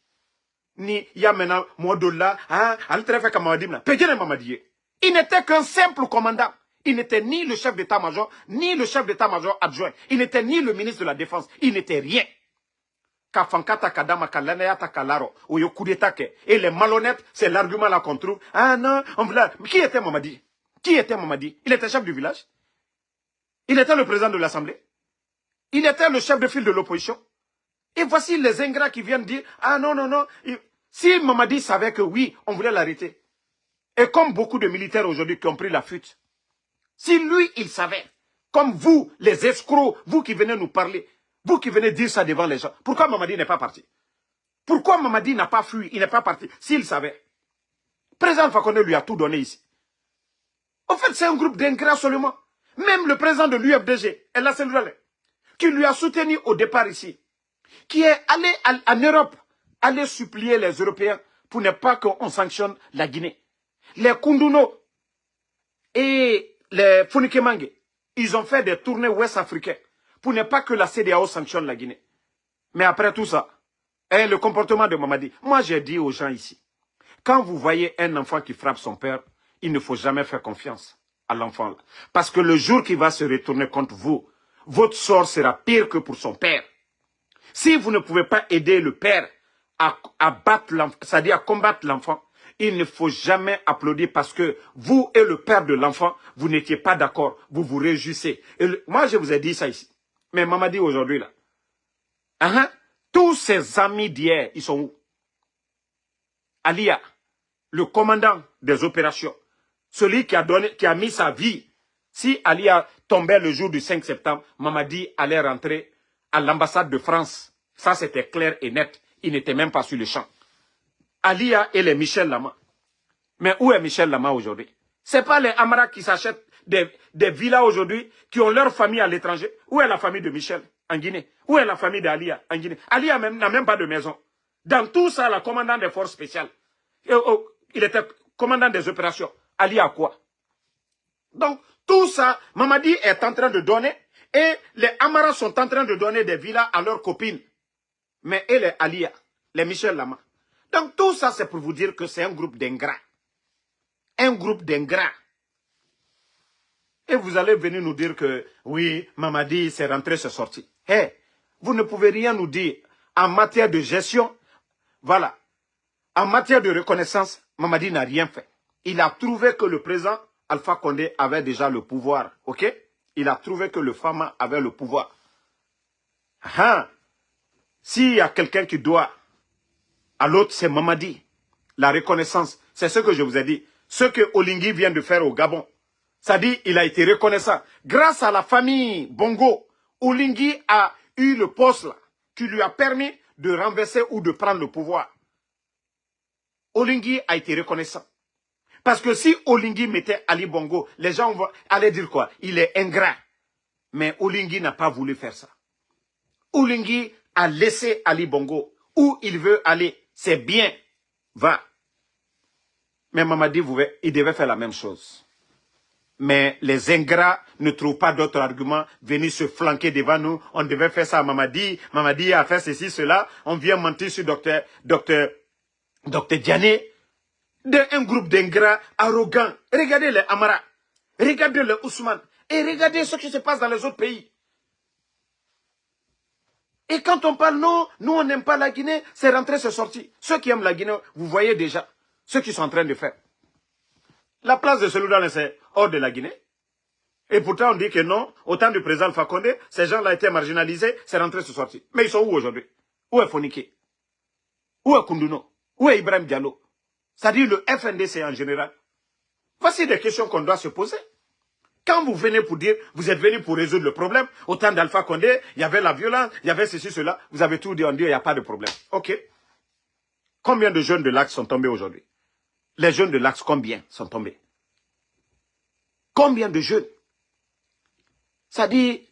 Ni ya maintenant Modola, al trefe Kamamadimna. Pejene Mamadiye. Il n'était qu'un simple commandant. Il n'était ni le chef d'état-major, ni le chef d'état-major adjoint. Il n'était ni le ministre de la Défense. Il n'était rien. Kafankata Kadama Kalanayata Kalaro, ou yo coup d'état. Et les malhonnêtes, c'est l'argument là qu'on trouve. Ah non, on voulait. Qui était Mamadi? Qui était Mamadi? Il était chef du village. Il était le président de l'Assemblée. Il était le chef de file de l'opposition. Et voici les ingrats qui viennent dire, ah non, non, non. Si Mamadi savait que oui, on voulait l'arrêter. Et comme beaucoup de militaires aujourd'hui qui ont pris la fuite, si lui, il savait, comme vous, les escrocs, vous qui venez nous parler, vous qui venez dire ça devant les gens, pourquoi Mamadi n'est pas parti? Pourquoi Mamadi n'a pas fui, il n'est pas parti, s'il savait? Président Fakonde lui a tout donné ici. En fait, c'est un groupe d'ingrats seulement. Même le président de l'UFDG, El Hassan Dramane, qui lui a soutenu au départ ici, qui est allé en Europe, aller supplier les Européens pour ne pas qu'on sanctionne la Guinée. Les Kunduno et les Fonikemangue, ils ont fait des tournées ouest-africaines pour ne pas que la CEDEAO sanctionne la Guinée. Mais après tout ça, le comportement de Mamadi, moi j'ai dit aux gens ici, quand vous voyez un enfant qui frappe son père, il ne faut jamais faire confiance à l'enfant. Parce que le jour qu'il va se retourner contre vous, votre sort sera pire que pour son père. Si vous ne pouvez pas aider le père à battre l'enfant, c'est-à-dire à combattre l'enfant, il ne faut jamais applaudir parce que vous et le père de l'enfant, vous n'étiez pas d'accord, vous vous réjouissez. Moi, je vous ai dit ça ici. Mais Mamadi aujourd'hui, là, tous ses amis d'hier, ils sont où? Alia, le commandant des opérations, celui qui a mis sa vie. Si Alia tombait le jour du 5 septembre, Mamadi allait rentrer à l'ambassade de France. Ça, c'était clair et net. Il n'était même pas sur le champ. Alia et les Michel Lama. Mais où est Michel Lama aujourd'hui? Ce n'est pas les Amara qui s'achètent des villas aujourd'hui, qui ont leur famille à l'étranger. Où est la famille de Michel en Guinée? Où est la famille d'Alia en Guinée? Alia n'a même pas de maison. Dans tout ça, le commandant des forces spéciales, il était commandant des opérations. Alia à quoi? Donc, tout ça, Mamadi est en train de donner, et les Amara sont en train de donner des villas à leurs copines. Mais et les Alia, les Michel Lama. Donc tout ça, c'est pour vous dire que c'est un groupe d'ingrats. Un groupe d'ingrats. Et vous allez venir nous dire que, oui, Mamadi, c'est rentré, c'est sorti. Hey, vous ne pouvez rien nous dire en matière de gestion. Voilà. En matière de reconnaissance, Mamadi n'a rien fait. Il a trouvé que le président Alpha Condé avait déjà le pouvoir. Ok? Il a trouvé que le Fama avait le pouvoir. S'il y a quelqu'un qui doit à l'autre, c'est Mamadi. La reconnaissance, c'est ce que je vous ai dit. Ce que Olingi vient de faire au Gabon. Ça dit, il a été reconnaissant. Grâce à la famille Bongo, Olingi a eu le poste là, qui lui a permis de renverser ou de prendre le pouvoir. Olingi a été reconnaissant. Parce que si Olingi mettait Ali Bongo, les gens vont aller dire quoi? Il est ingrat. Mais Olingi n'a pas voulu faire ça. Olingi a laissé Ali Bongo. Où il veut aller, c'est bien. Va. Mais Mamadi, il devait faire la même chose. Mais les ingrats ne trouvent pas d'autres arguments. Venir se flanquer devant nous. On devait faire ça à Mamadi. Mamadi a fait ceci, cela. On vient mentir sur docteur Diané. Un groupe d'ingrats arrogants. Regardez les Amara. Regardez les Ousmane. Et regardez ce qui se passe dans les autres pays. Et quand on parle, non, nous on n'aime pas la Guinée, c'est rentré, c'est sorti. Ceux qui aiment la Guinée, vous voyez déjà ce qu'ils sont en train de faire. La place de Seloudan, c'est hors de la Guinée. Et pourtant on dit que non, au temps du président Alpha Condé, ces gens-là étaient marginalisés, c'est rentré, c'est sorti. Mais ils sont où aujourd'hui? Où est Fonike? Où est Kunduno? Où est Ibrahim Diallo? C'est-à-dire le FNDC en général. Voici des questions qu'on doit se poser. Quand vous venez pour dire, vous êtes venu pour résoudre le problème, au temps d'Alpha Condé, il y avait la violence, il y avait ceci, cela, vous avez tout dit, on dit, il n'y a pas de problème. Ok. Combien de jeunes de l'Axe sont tombés aujourd'hui? Les jeunes de l'Axe, combien sont tombés? Combien de jeunes? Ça dit,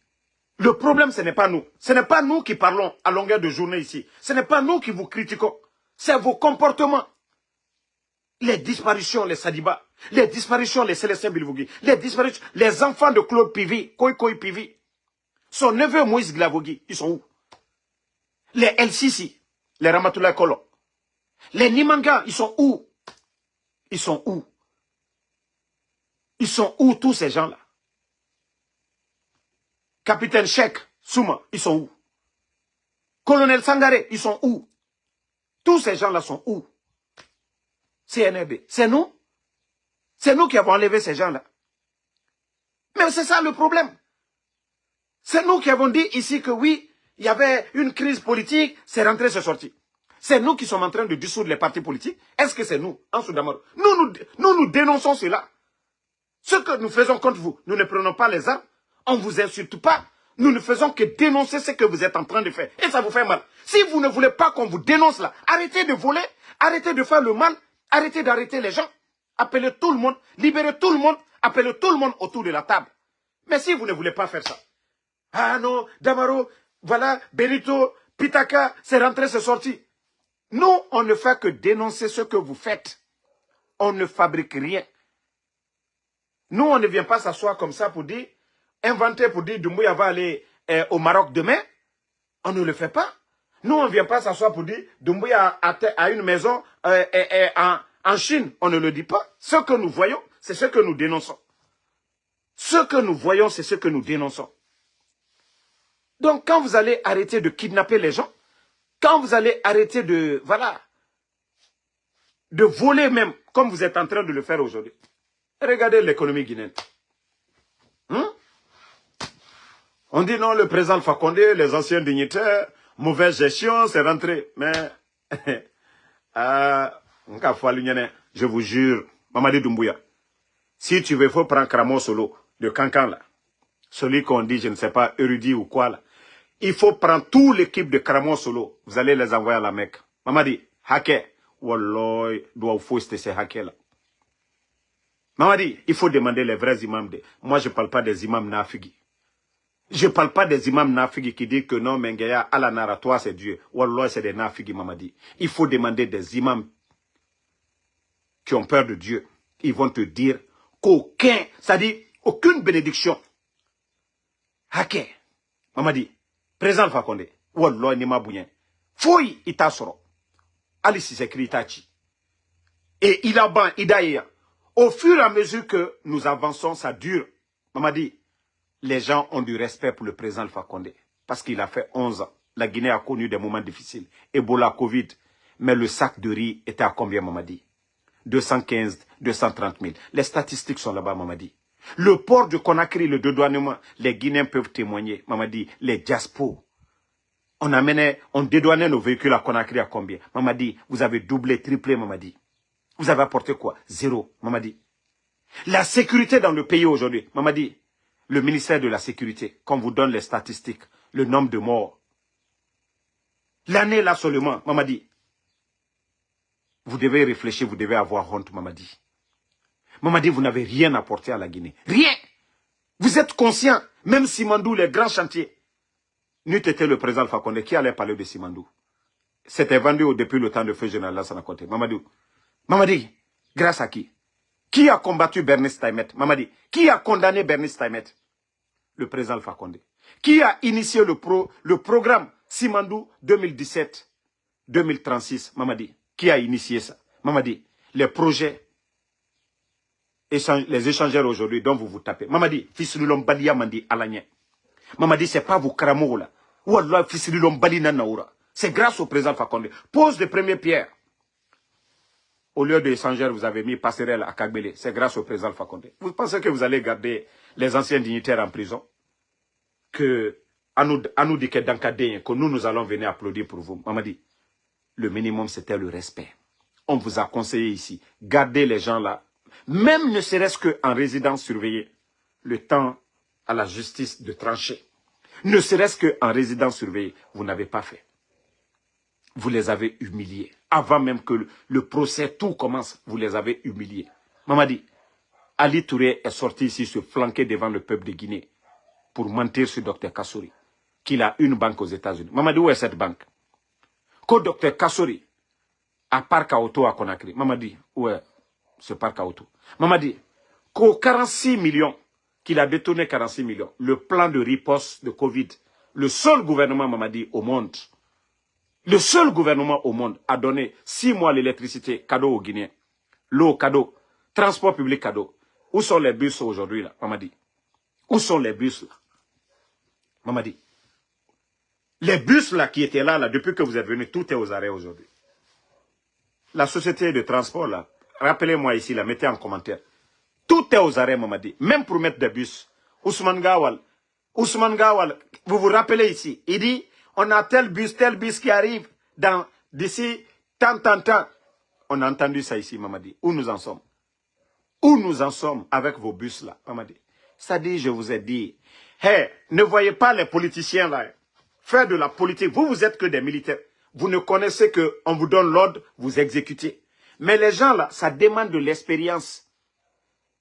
le problème, ce n'est pas nous. Ce n'est pas nous qui parlons à longueur de journée ici. Ce n'est pas nous qui vous critiquons. C'est vos comportements. Les disparitions, les Sadiba, les disparitions, les Célestins Bilvougui, les disparitions, les enfants de Claude Pivi, Koi Pivi. son neveu Moïse Glavogui, ils sont où? Les El-Sisi, les Ramatoulaye Kolo, les Nimanga, ils sont où? Ils sont où? Ils sont où tous ces gens-là? Capitaine Cheikh, Souma, ils sont où? Colonel Sangaré, ils sont où? Tous ces gens-là sont où? CNRD, c'est nous? C'est nous qui avons enlevé ces gens-là. Mais c'est ça le problème. C'est nous qui avons dit ici que oui, il y avait une crise politique, c'est rentré, c'est sorti. C'est nous qui sommes en train de dissoudre les partis politiques. Est-ce que c'est nous, en Soudamaro? Nous dénonçons cela. Ce que nous faisons contre vous, nous ne prenons pas les armes, on ne vous insulte pas. Nous ne faisons que dénoncer ce que vous êtes en train de faire. Et ça vous fait mal. Si vous ne voulez pas qu'on vous dénonce là, arrêtez de voler, arrêtez de faire le mal, arrêtez d'arrêter les gens. Appelez tout le monde, libérez tout le monde, appelez tout le monde autour de la table. Mais si vous ne voulez pas faire ça, ah non, Damaro, voilà, Benito, Pitaka, c'est rentré, c'est sorti. Nous, on ne fait que dénoncer ce que vous faites. On ne fabrique rien. Nous, on ne vient pas s'asseoir comme ça pour dire, inventer pour dire Doumbouya va aller au Maroc demain. On ne le fait pas. Nous, on ne vient pas s'asseoir pour dire Doumbouya a une maison en Chine. On ne le dit pas. Ce que nous voyons, c'est ce que nous dénonçons. Ce que nous voyons, c'est ce que nous dénonçons. Donc, quand vous allez arrêter de kidnapper les gens, quand vous allez arrêter de, voilà, de voler même, comme vous êtes en train de le faire aujourd'hui, regardez l'économie guinéenne. On dit non, le président Alpha Condé, les anciens dignitaires, mauvaise gestion, c'est rentré. Mais, je vous jure, Mamadi Doumbouya, si tu veux, il faut prendre Kramo Solo, de Cancan là. Celui qu'on dit, je ne sais pas, érudit ou quoi là. Il faut prendre toute l'équipe de Kramo Solo. Vous allez les envoyer à la Mecque. Mamadi, hacker. Wallah, doit faut ces hackers là. Mamadi, il faut demander les vrais imams. Moi, je ne parle pas des imams nafigi. Je ne parle pas des imams nafigi qui disent que non, Mengeya, Alanara, toi c'est Dieu. Wallah, c'est des nafigi, Mamadi. Il faut demander des imams qui ont peur de Dieu. Ils vont te dire qu'aucun, c'est-à-dire aucune bénédiction. Haké, Mamadi, président Fakonde, Wallah, Nima Bouyen, Foui, Itasoro, Alice s'écrit Itachi. Et il a ban, Idaïa. Au fur et à mesure que nous avançons, ça dure. Mamadi, les gens ont du respect pour le président Alpha Condé. Parce qu'il a fait 11 ans. La Guinée a connu des moments difficiles. Ebola, Covid. Mais le sac de riz était à combien, Mamadi? 215, 230 000. Les statistiques sont là-bas, Mamadi. Le port de Conakry, le dédouanement, les Guinéens peuvent témoigner. Mamadi, les diaspos. On dédouanait nos véhicules à Conakry à combien? Mamadi, vous avez doublé, triplé, Mamadi. Vous avez apporté quoi? Zéro, Mamadi. La sécurité dans le pays aujourd'hui, Mamadi. Le ministère de la Sécurité, qu'on vous donne les statistiques, le nombre de morts. L'année là seulement, Mamadi. Vous devez réfléchir, vous devez avoir honte, Mamadi. Mamadi, vous n'avez rien apporté à la Guinée. Rien. Vous êtes conscient, même Simandou, les grands chantiers. N'eût été le président Alpha Condé qui allait parler de Simandou. C'était vendu depuis le temps de feu général Lassana Conté. Mamadi, grâce à qui? Qui a combattu Bernice Taimet? Mamadi, qui a condamné Bernice Taimet? Le président Alpha Condé. Qui a initié le programme Simandou 2017-2036? Mamadi, qui a initié ça? Mamadi, les projets, les échangeurs aujourd'hui dont vous vous tapez. Mamadi, fils de l'Ombalia Mandi Alanya. Mamadi, c'est pas vos cramots là. Wallah, fils de l'Ombali Nanaoura. C'est grâce au président Alpha Condé. Pose de première pierre. Au lieu d'échangeurs, vous avez mis passerelle à Kagbele. C'est grâce au président Alpha Condé. Vous pensez que vous allez garder les anciens dignitaires en prison? Que nous dit que nous allons venir applaudir pour vous. Mamadi, le minimum c'était le respect. On vous a conseillé ici, gardez les gens là, même ne serait-ce qu'en résidence surveillée, le temps à la justice de trancher. Ne serait-ce qu'en résidence surveillée, vous n'avez pas fait. Vous les avez humiliés. Avant même que le procès, tout commence, vous les avez humiliés. Mamadi, Ali Touré est sorti ici se flanquer devant le peuple de Guinée pour mentir sur Dr Kassouri, qu'il a une banque aux États-Unis. Mamadi, où est cette banque? Que Dr Kassouri a parc à auto à Conakry. Mamadi, où est ce parc à auto? Mamadi, qu'aux 46 millions qu'il a détourné 46 millions. Le plan de riposte de Covid. Le seul gouvernement, Mamadi, au monde. Le seul gouvernement au monde a donné 6 mois l'électricité cadeau aux Guinéens. L'eau cadeau. Transport public cadeau. Où sont les bus aujourd'hui, là, Mamadi? Où sont les bus, là? Mamadi. Les bus, là, qui étaient là, depuis que vous êtes venus, tout est aux arrêts aujourd'hui. La société de transport, là, rappelez-moi ici, là, mettez en commentaire. Tout est aux arrêts, Mamadi. Même pour mettre des bus. Ousmane Gawal, vous vous rappelez ici, il dit, on a tel bus qui arrive d'ici tant. On a entendu ça ici, Mamadi. Où nous en sommes? Où nous en sommes avec vos bus là, Mamadi? Ça dit, je vous ai dit, hey, ne voyez pas les politiciens là, faire de la politique. Vous êtes que des militaires. Vous ne connaissez que, on vous donne l'ordre, vous exécutez. Mais les gens là, ça demande de l'expérience.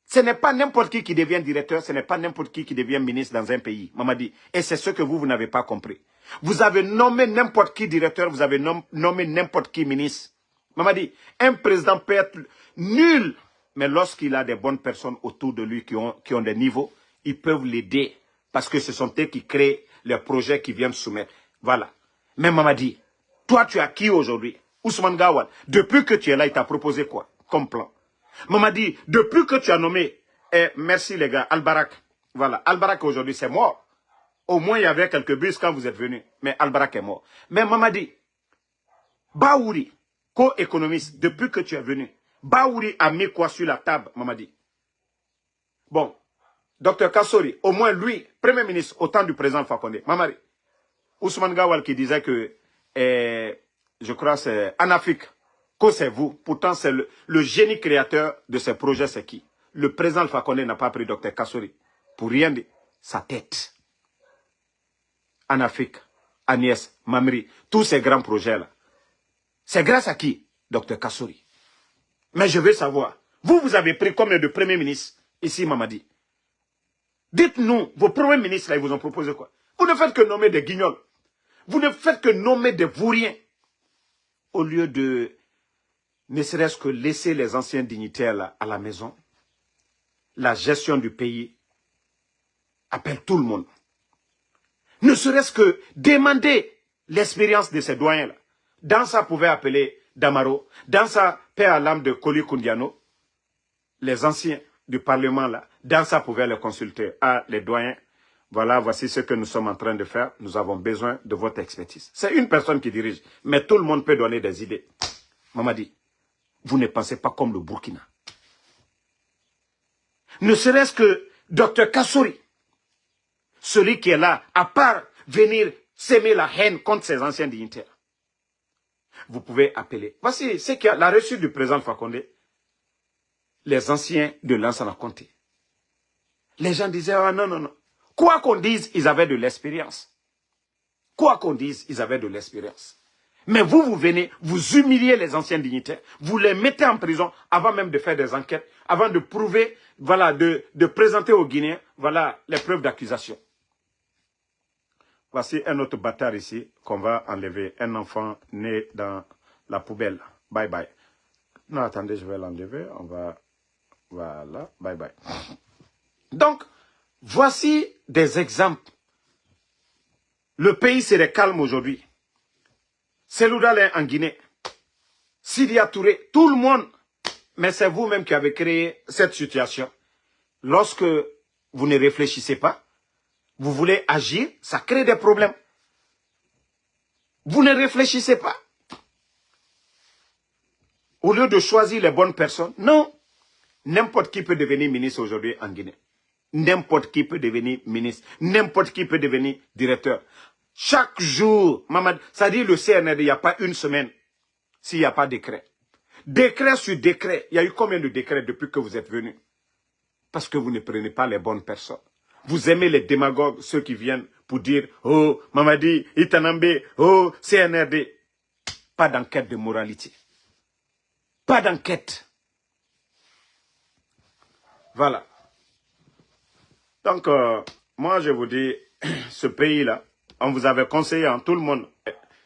Ce n'est pas n'importe qui devient directeur, ce n'est pas n'importe qui devient ministre dans un pays, Mamadi. Et c'est ce que vous n'avez pas compris. Vous avez nommé n'importe qui directeur, vous avez nommé n'importe qui ministre. Mamadi, un président peut être nul, mais lorsqu'il a des bonnes personnes autour de lui qui ont des niveaux, ils peuvent l'aider. Parce que ce sont eux qui créent les projets qui viennent soumettre. Voilà. Mais Mamadi, toi tu as qui aujourd'hui? Ousmane Gawal, depuis que tu es là, il t'a proposé quoi comme plan? Mamadi, depuis que tu as nommé, merci les gars, Al-Barak, voilà, Al-Barak aujourd'hui c'est mort. Au moins il y avait quelques bus quand vous êtes venus, mais Al-Barak est mort. Mais Mamadi, Baouri, co-économiste, depuis que tu es venu, Baouri a mis quoi sur la table, Mamadi? Bon, Dr Kassori, au moins lui, Premier ministre au temps du président Fakonde, Mamadi, Ousmane Gawal qui disait que, je crois c'est en Afrique, que c'est vous. Pourtant, c'est le génie créateur de ces projets, c'est qui? Le président Alpha Condé n'a pas pris Dr Kassori. Pour rien de sa tête. En Afrique, Agnès, Mamri, tous ces grands projets-là. C'est grâce à qui? Dr Kassori. Mais je veux savoir, vous avez pris combien de premiers ministres ici, Mamadi? Dites-nous, vos premiers ministres, là, ils vous ont proposé quoi? Vous ne faites que nommer des guignols. Vous ne faites que nommer des vauriens. Au lieu de ne serait-ce que laisser les anciens dignitaires là, à la maison, la gestion du pays appelle tout le monde. Ne serait-ce que demander l'expérience de ces doyens-là. Dans ça pouvait appeler Damaro, dans ça paix à l'âme de Koli Koundiano, les anciens du Parlement là, dans ça pouvait les consulter. Ah, les doyens, voilà, voici ce que nous sommes en train de faire. Nous avons besoin de votre expertise. C'est une personne qui dirige, mais tout le monde peut donner des idées. Mamadi, vous ne pensez pas comme le Burkina. Ne serait-ce que Dr Kassori, celui qui est là, à part venir s'aimer la haine contre ses anciens dignitaires. Vous pouvez appeler. Voici ce qu'il y a, la reçue du président Fakonde. Les anciens de Lansana Conté. Les gens disaient, ah non, non, non. Quoi qu'on dise, ils avaient de l'expérience. Quoi qu'on dise, ils avaient de l'expérience. Mais vous venez, vous humiliez les anciens dignitaires, vous les mettez en prison avant même de faire des enquêtes, avant de prouver, voilà, de présenter aux Guinéens, voilà, les preuves d'accusation. Voici un autre bâtard ici qu'on va enlever, un enfant né dans la poubelle. Bye bye. Non, attendez, je vais l'enlever, on va, voilà, bye bye. Donc, voici des exemples. Le pays serait calme aujourd'hui. Selou Dalein en Guinée, Sidia Touré, tout le monde. Mais c'est vous-même qui avez créé cette situation. Lorsque vous ne réfléchissez pas, vous voulez agir, ça crée des problèmes. Vous ne réfléchissez pas. Au lieu de choisir les bonnes personnes, non. N'importe qui peut devenir ministre aujourd'hui en Guinée. N'importe qui peut devenir ministre. N'importe qui peut devenir directeur. Chaque jour, Mamad, ça dit le CNRD, il n'y a pas une semaine s'il n'y a pas de décret. Décret sur décret. Il y a eu combien de décrets depuis que vous êtes venus? Parce que vous ne prenez pas les bonnes personnes. Vous aimez les démagogues, ceux qui viennent pour dire, oh, Mamadi, Itanambe, oh, CNRD. Pas d'enquête de moralité. Pas d'enquête. Voilà. Donc, moi, je vous dis, ce pays-là, on vous avait conseillé, hein, tout le monde.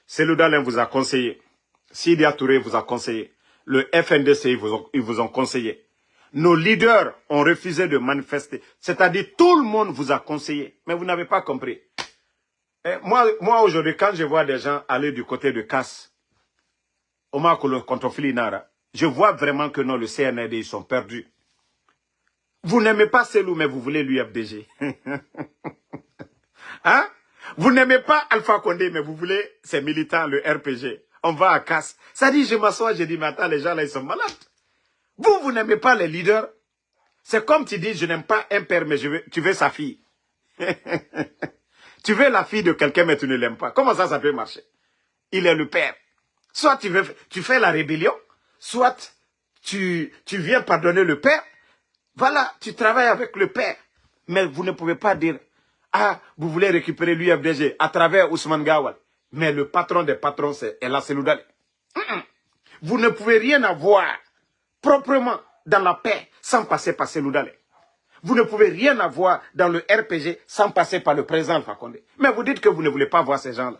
Selou Dalein vous a conseillé. Sidia Touré vous a conseillé. Le FNDC, ils vous ont conseillé. Nos leaders ont refusé de manifester. C'est-à-dire, tout le monde vous a conseillé. Mais vous n'avez pas compris. Et moi aujourd'hui, quand je vois des gens aller du côté de Casse, contre Filinara, je vois vraiment que non, le CNRD, ils sont perdus. Vous n'aimez pas Selou, mais vous voulez l'UFDG. Hein? Vous n'aimez pas Alpha Condé, mais vous voulez ces militants, le RPG. On va à Casse. Ça dit, je m'assois, je dis, mais attends, les gens là, ils sont malades. Vous n'aimez pas les leaders. C'est comme tu dis, je n'aime pas un père, mais tu veux sa fille. Tu veux la fille de quelqu'un, mais tu ne l'aimes pas. Comment ça peut marcher? Il est le père. Soit tu fais la rébellion, soit tu viens pardonner le père. Voilà, tu travailles avec le père. Mais vous ne pouvez pas dire, ah, vous voulez récupérer l'UFDG à travers Ousmane Gawal. Mais le patron des patrons, c'est Ella Seloudali. Vous ne pouvez rien avoir proprement dans la paix sans passer par Seloudali. Vous ne pouvez rien avoir dans le RPG sans passer par le président Alpha Condé. Mais vous dites que vous ne voulez pas voir ces gens-là.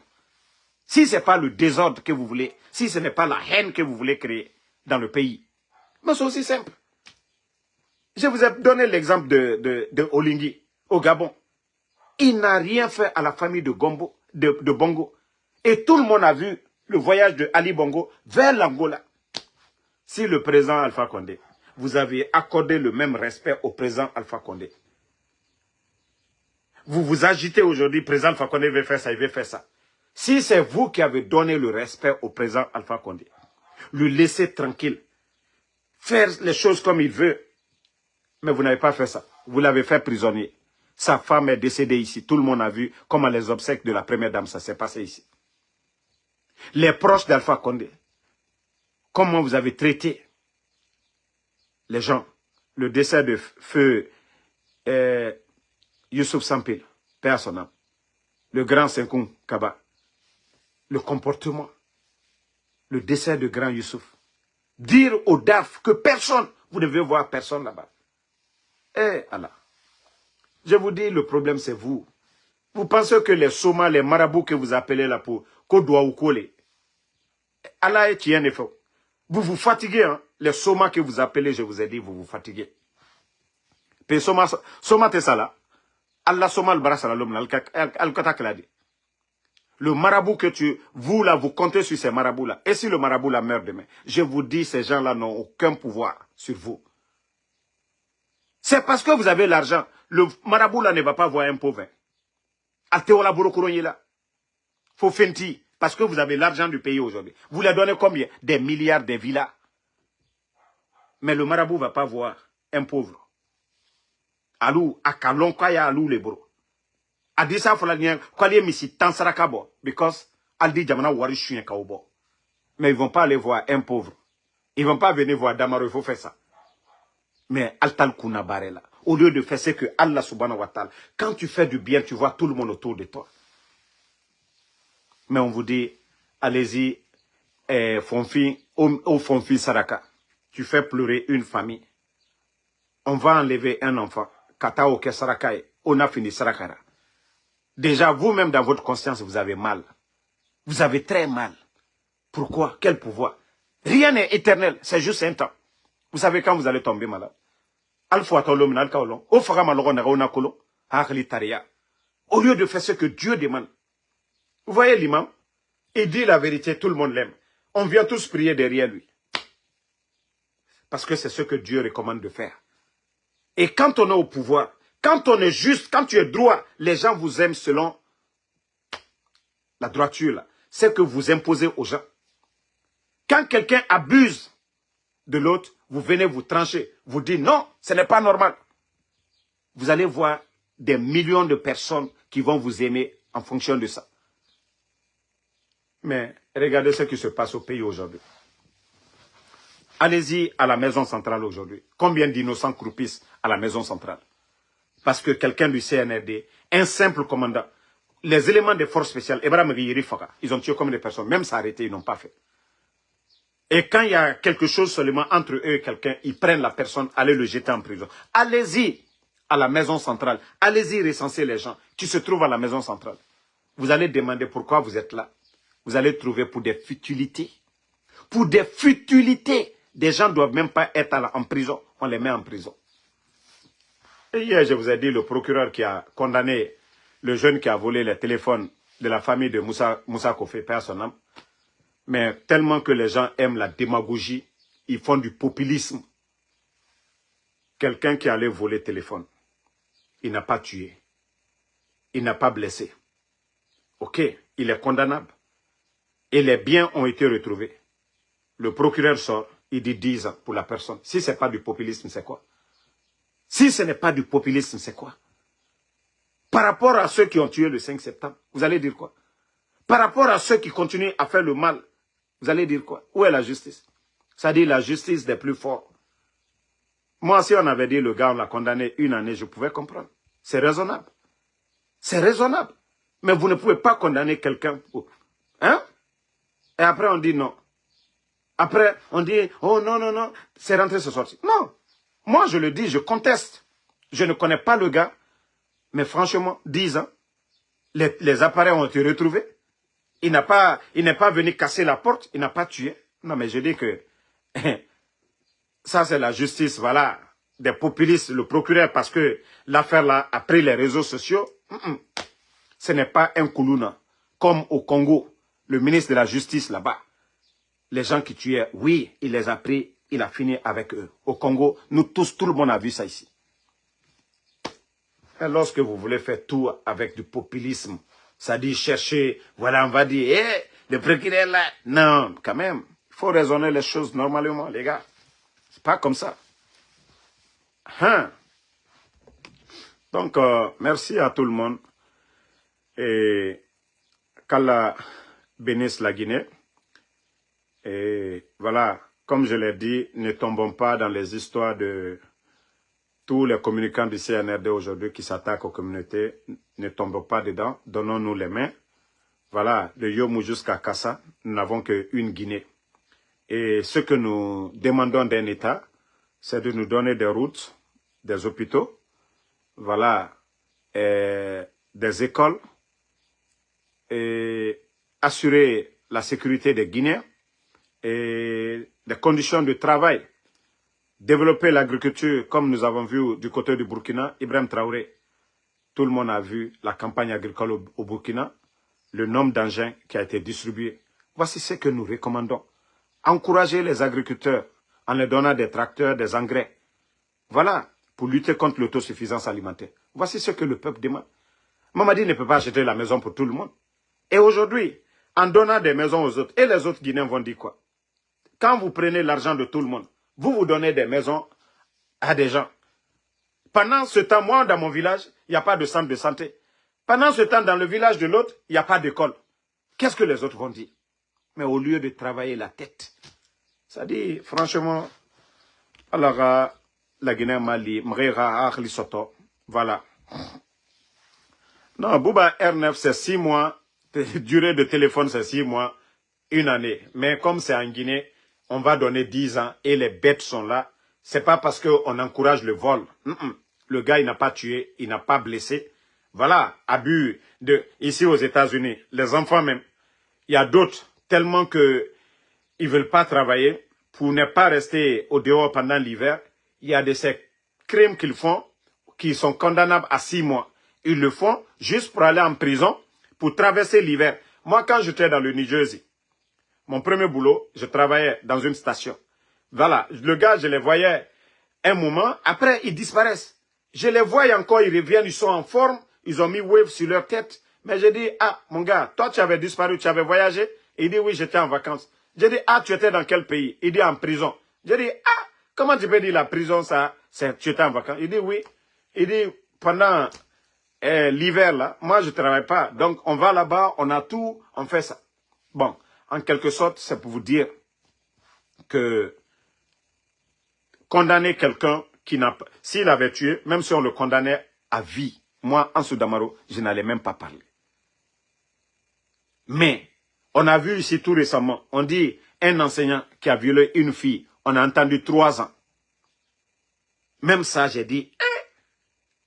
Si ce n'est pas le désordre que vous voulez, si ce n'est pas la haine que vous voulez créer dans le pays, mais c'est aussi simple. Je vous ai donné l'exemple de Olingui, au Gabon. Il n'a rien fait à la famille de Bongo. Et tout le monde a vu le voyage de Ali Bongo vers l'Angola. Si le président Alpha Condé, vous avez accordé le même respect au président Alpha Condé, vous vous agitez aujourd'hui, président Alpha Condé veut faire ça, il veut faire ça. Si c'est vous qui avez donné le respect au président Alpha Condé, le laisser tranquille, faire les choses comme il veut, mais vous n'avez pas fait ça. Vous l'avez fait prisonnier. Sa femme est décédée ici. Tout le monde a vu comment les obsèques de la première dame, ça s'est passé ici. Les proches d'Alpha Condé, comment vous avez traité les gens. Le décès de feu Youssouf Sampil, paix à son âme. Le grand Senkoum Kaba. Le comportement. Le décès de grand Youssouf. Dire au DAF que personne, vous devez voir personne là-bas. Eh Allah. Je vous dis, le problème c'est vous. Vous pensez que les Soma, les marabouts que vous appelez là pour Kodoua ou Kole, Allah est tien effort. Vous vous fatiguez, hein? Les Soma que vous appelez, je vous ai dit, vous vous fatiguez. Puis Soma te sala. Allah Soma le bras l'homme, al-Katak. Le marabout que vous là, vous comptez sur ces marabouts là. Et si le marabout là meurt demain, je vous dis, ces gens là n'ont aucun pouvoir sur vous. C'est parce que vous avez l'argent. Le marabout là ne va pas voir un pauvre. Alteola Borokouronye là. Faut fenti. Parce que vous avez l'argent du pays aujourd'hui. Vous leur donnez combien? Des milliards, des villas. Mais le marabout ne va pas voir un pauvre. Alou, akalon kaya alou le bro. Adisa folanien, kwaliye misi tansarakabo. Because aldi jamana wari chouyen kaobo. Mais ils ne vont pas aller voir un pauvre. Ils ne vont pas venir voir Damaro, il faut faire ça. Mais Altal Kuna Barela, au lieu de faire ce que Allah subhanahu wa ta'ala, quand tu fais du bien, tu vois tout le monde autour de toi. Mais on vous dit, allez-y, Fonfi, au Fonfi Saraka, tu fais pleurer une famille. On va enlever un enfant. Kata Oke Saraka, on a fini Sarakara. Déjà, vous-même dans votre conscience, vous avez mal. Vous avez très mal. Pourquoi? Quel pouvoir? Rien n'est éternel, c'est juste un temps. Vous savez quand vous allez tomber malade. Au lieu de faire ce que Dieu demande. Vous voyez l'imam? Il dit la vérité, tout le monde l'aime. On vient tous prier derrière lui. Parce que c'est ce que Dieu recommande de faire. Et quand on est au pouvoir, quand on est juste, quand tu es droit, les gens vous aiment selon la droiture là. C'est que vous imposez aux gens. Quand quelqu'un abuse de l'autre, vous venez vous trancher. Vous dites non, ce n'est pas normal. Vous allez voir des millions de personnes qui vont vous aimer en fonction de ça. Mais regardez ce qui se passe au pays aujourd'hui. Allez-y à la maison centrale aujourd'hui. Combien d'innocents croupissent à la maison centrale? Parce que quelqu'un du CNRD, un simple commandant, les éléments des forces spéciales, ils ont tué combien de personnes? Même s'arrêter, ils n'ont pas fait. Et quand il y a quelque chose seulement entre eux et quelqu'un, ils prennent la personne, allez le jeter en prison. Allez-y à la maison centrale. Allez-y recenser les gens qui se trouvent à la maison centrale. Vous allez demander pourquoi vous êtes là. Vous allez trouver pour des futilités. Pour des futilités. Des gens ne doivent même pas être en prison. on les met en prison. Et hier, je vous ai dit, le procureur qui a condamné le jeune qui a volé les téléphones de la famille de Moussa Kofé, père son âme, mais tellement que les gens aiment la démagogie, ils font du populisme. Quelqu'un qui allait voler le téléphone, il n'a pas tué, il n'a pas blessé. Ok, il est condamnable. Et les biens ont été retrouvés. Le procureur sort, il dit 10 ans pour la personne. Si ce n'est pas du populisme, c'est quoi? Si ce n'est pas du populisme, c'est quoi? Par rapport à ceux qui ont tué le 5 septembre, vous allez dire quoi? Par rapport à ceux qui continuent à faire le mal, vous allez dire quoi? Où est la justice? C'est-à-dire la justice des plus forts. Moi, si on avait dit le gars, on l'a condamné 1 année, je pouvais comprendre. C'est raisonnable. C'est raisonnable. Mais vous ne pouvez pas condamner quelqu'un pour... Hein? Et après, on dit non. Après, on dit, oh non, non, non, c'est rentré, c'est sorti. Non. Moi, je le dis, je conteste. Je ne connais pas le gars. Mais franchement, 10 ans, les appareils ont été retrouvés. Il n'est pas venu casser la porte, il n'a pas tué. Non, mais je dis que ça, c'est la justice, voilà, des populistes, le procureur, parce que l'affaire là a pris les réseaux sociaux. Ce n'est pas un Koulouna. Comme au Congo, le ministre de la Justice là-bas. Les gens qui tuaient, oui, il les a pris, il a fini avec eux. Au Congo, nous tous, tout le monde a vu ça ici. Et lorsque vous voulez faire tout avec du populisme, ça dit chercher, voilà, on va dire, hé, le procureur là. Non, quand même, il faut raisonner les choses normalement, les gars. C'est pas comme ça. Hein? Donc, merci à tout le monde. Et qu'Allah bénisse la Guinée. Et voilà, comme je l'ai dit, ne tombons pas dans les histoires de tous les communicants du CNRD aujourd'hui qui s'attaquent aux communautés. Ne tombons pas dedans, donnons-nous les mains. Voilà, de Yomou jusqu'à Kassa, nous n'avons qu'une Guinée. Et ce que nous demandons d'un État, c'est de nous donner des routes, des hôpitaux, voilà, et des écoles, et assurer la sécurité des Guinéens, et des conditions de travail, développer l'agriculture comme nous avons vu du côté du Burkina, Ibrahim Traoré. Tout le monde a vu la campagne agricole au Burkina, le nombre d'engins qui a été distribué. Voici ce que nous recommandons. Encourager les agriculteurs en leur donnant des tracteurs, des engrais. Voilà, pour lutter contre l'autosuffisance alimentaire. Voici ce que le peuple demande. Mamadi ne peut pas acheter la maison pour tout le monde. Et aujourd'hui, en donnant des maisons aux autres, et les autres Guinéens vont dire quoi? Quand vous prenez l'argent de tout le monde, vous donnez des maisons à des gens. Pendant ce temps, moi, dans mon village, il n'y a pas de centre de santé. Pendant ce temps, dans le village de l'autre, il n'y a pas d'école. Qu'est-ce que les autres vont dire? Mais au lieu de travailler la tête, ça dit, franchement, alors, la Guinée Mali, Mrera, Arli Soto, voilà. Non, Bouba R9, c'est 6 mois. Durée de téléphone, c'est 6 mois, 1 année. Mais comme c'est en Guinée, on va donner 10 ans et les bêtes sont là. C'est pas parce qu'on encourage le vol. Le gars, il n'a pas tué, il n'a pas blessé. Voilà, abus ici aux États-Unis. Les enfants même, il y a d'autres, tellement que ils veulent pas travailler pour ne pas rester au dehors pendant l'hiver. Il y a de ces crimes qu'ils font qui sont condamnables à 6 mois. Ils le font juste pour aller en prison, pour traverser l'hiver. Moi, quand j'étais dans le New Jersey, mon premier boulot, je travaillais dans une station. Voilà, le gars, je les voyais un moment, après ils disparaissent. Je les vois encore, ils reviennent, ils sont en forme, ils ont mis wave sur leur tête. Mais je dis, ah, mon gars, toi tu avais disparu, tu avais voyagé? Il dit, oui, j'étais en vacances. Je dis, ah, tu étais dans quel pays? Il dit, en prison. Je dis, ah, comment tu peux dire la prison, ça, tu étais en vacances? Il dit, oui. Il dit, pendant l'hiver, là, moi, je ne travaille pas. Donc, on va là-bas, on a tout, on fait ça. Bon, en quelque sorte, c'est pour vous dire que condamner quelqu'un qui n'a pas... S'il avait tué, même si on le condamnait à vie, moi, Ansou Damaro, je n'allais même pas parler. Mais, on a vu ici tout récemment, on dit un enseignant qui a violé une fille, on a entendu 3 ans. Même ça, j'ai dit,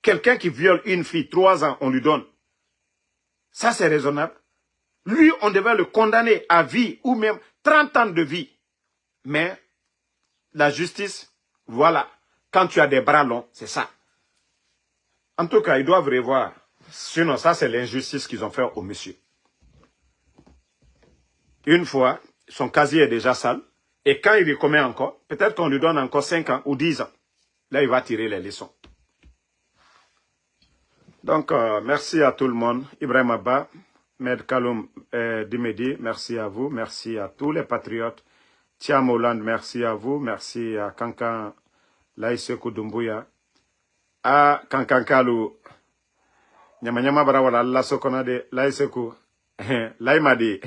quelqu'un qui viole une fille, 3 ans, on lui donne. Ça, c'est raisonnable. Lui, on devait le condamner à vie ou même 30 ans de vie. Mais la justice, voilà, Quand tu as des bras longs, c'est ça. En tout cas, ils doivent revoir. Sinon, ça, c'est l'injustice qu'ils ont fait au monsieur. Une fois, son casier est déjà sale. Et quand il recommet encore, peut-être qu'on lui donne encore 5 ans ou 10 ans. Là, il va tirer les leçons. Donc, merci à tout le monde. Ibrahim Abba, Med Kaloum Dimedi, merci à vous. Merci à tous les patriotes. Thiam Hollande, merci à vous. Merci à Kankan Laïsekou Doumbouya. À Kankan Kalou. Nyama Barawala, Allah Sokonade, Laïsekou. Laïmadi.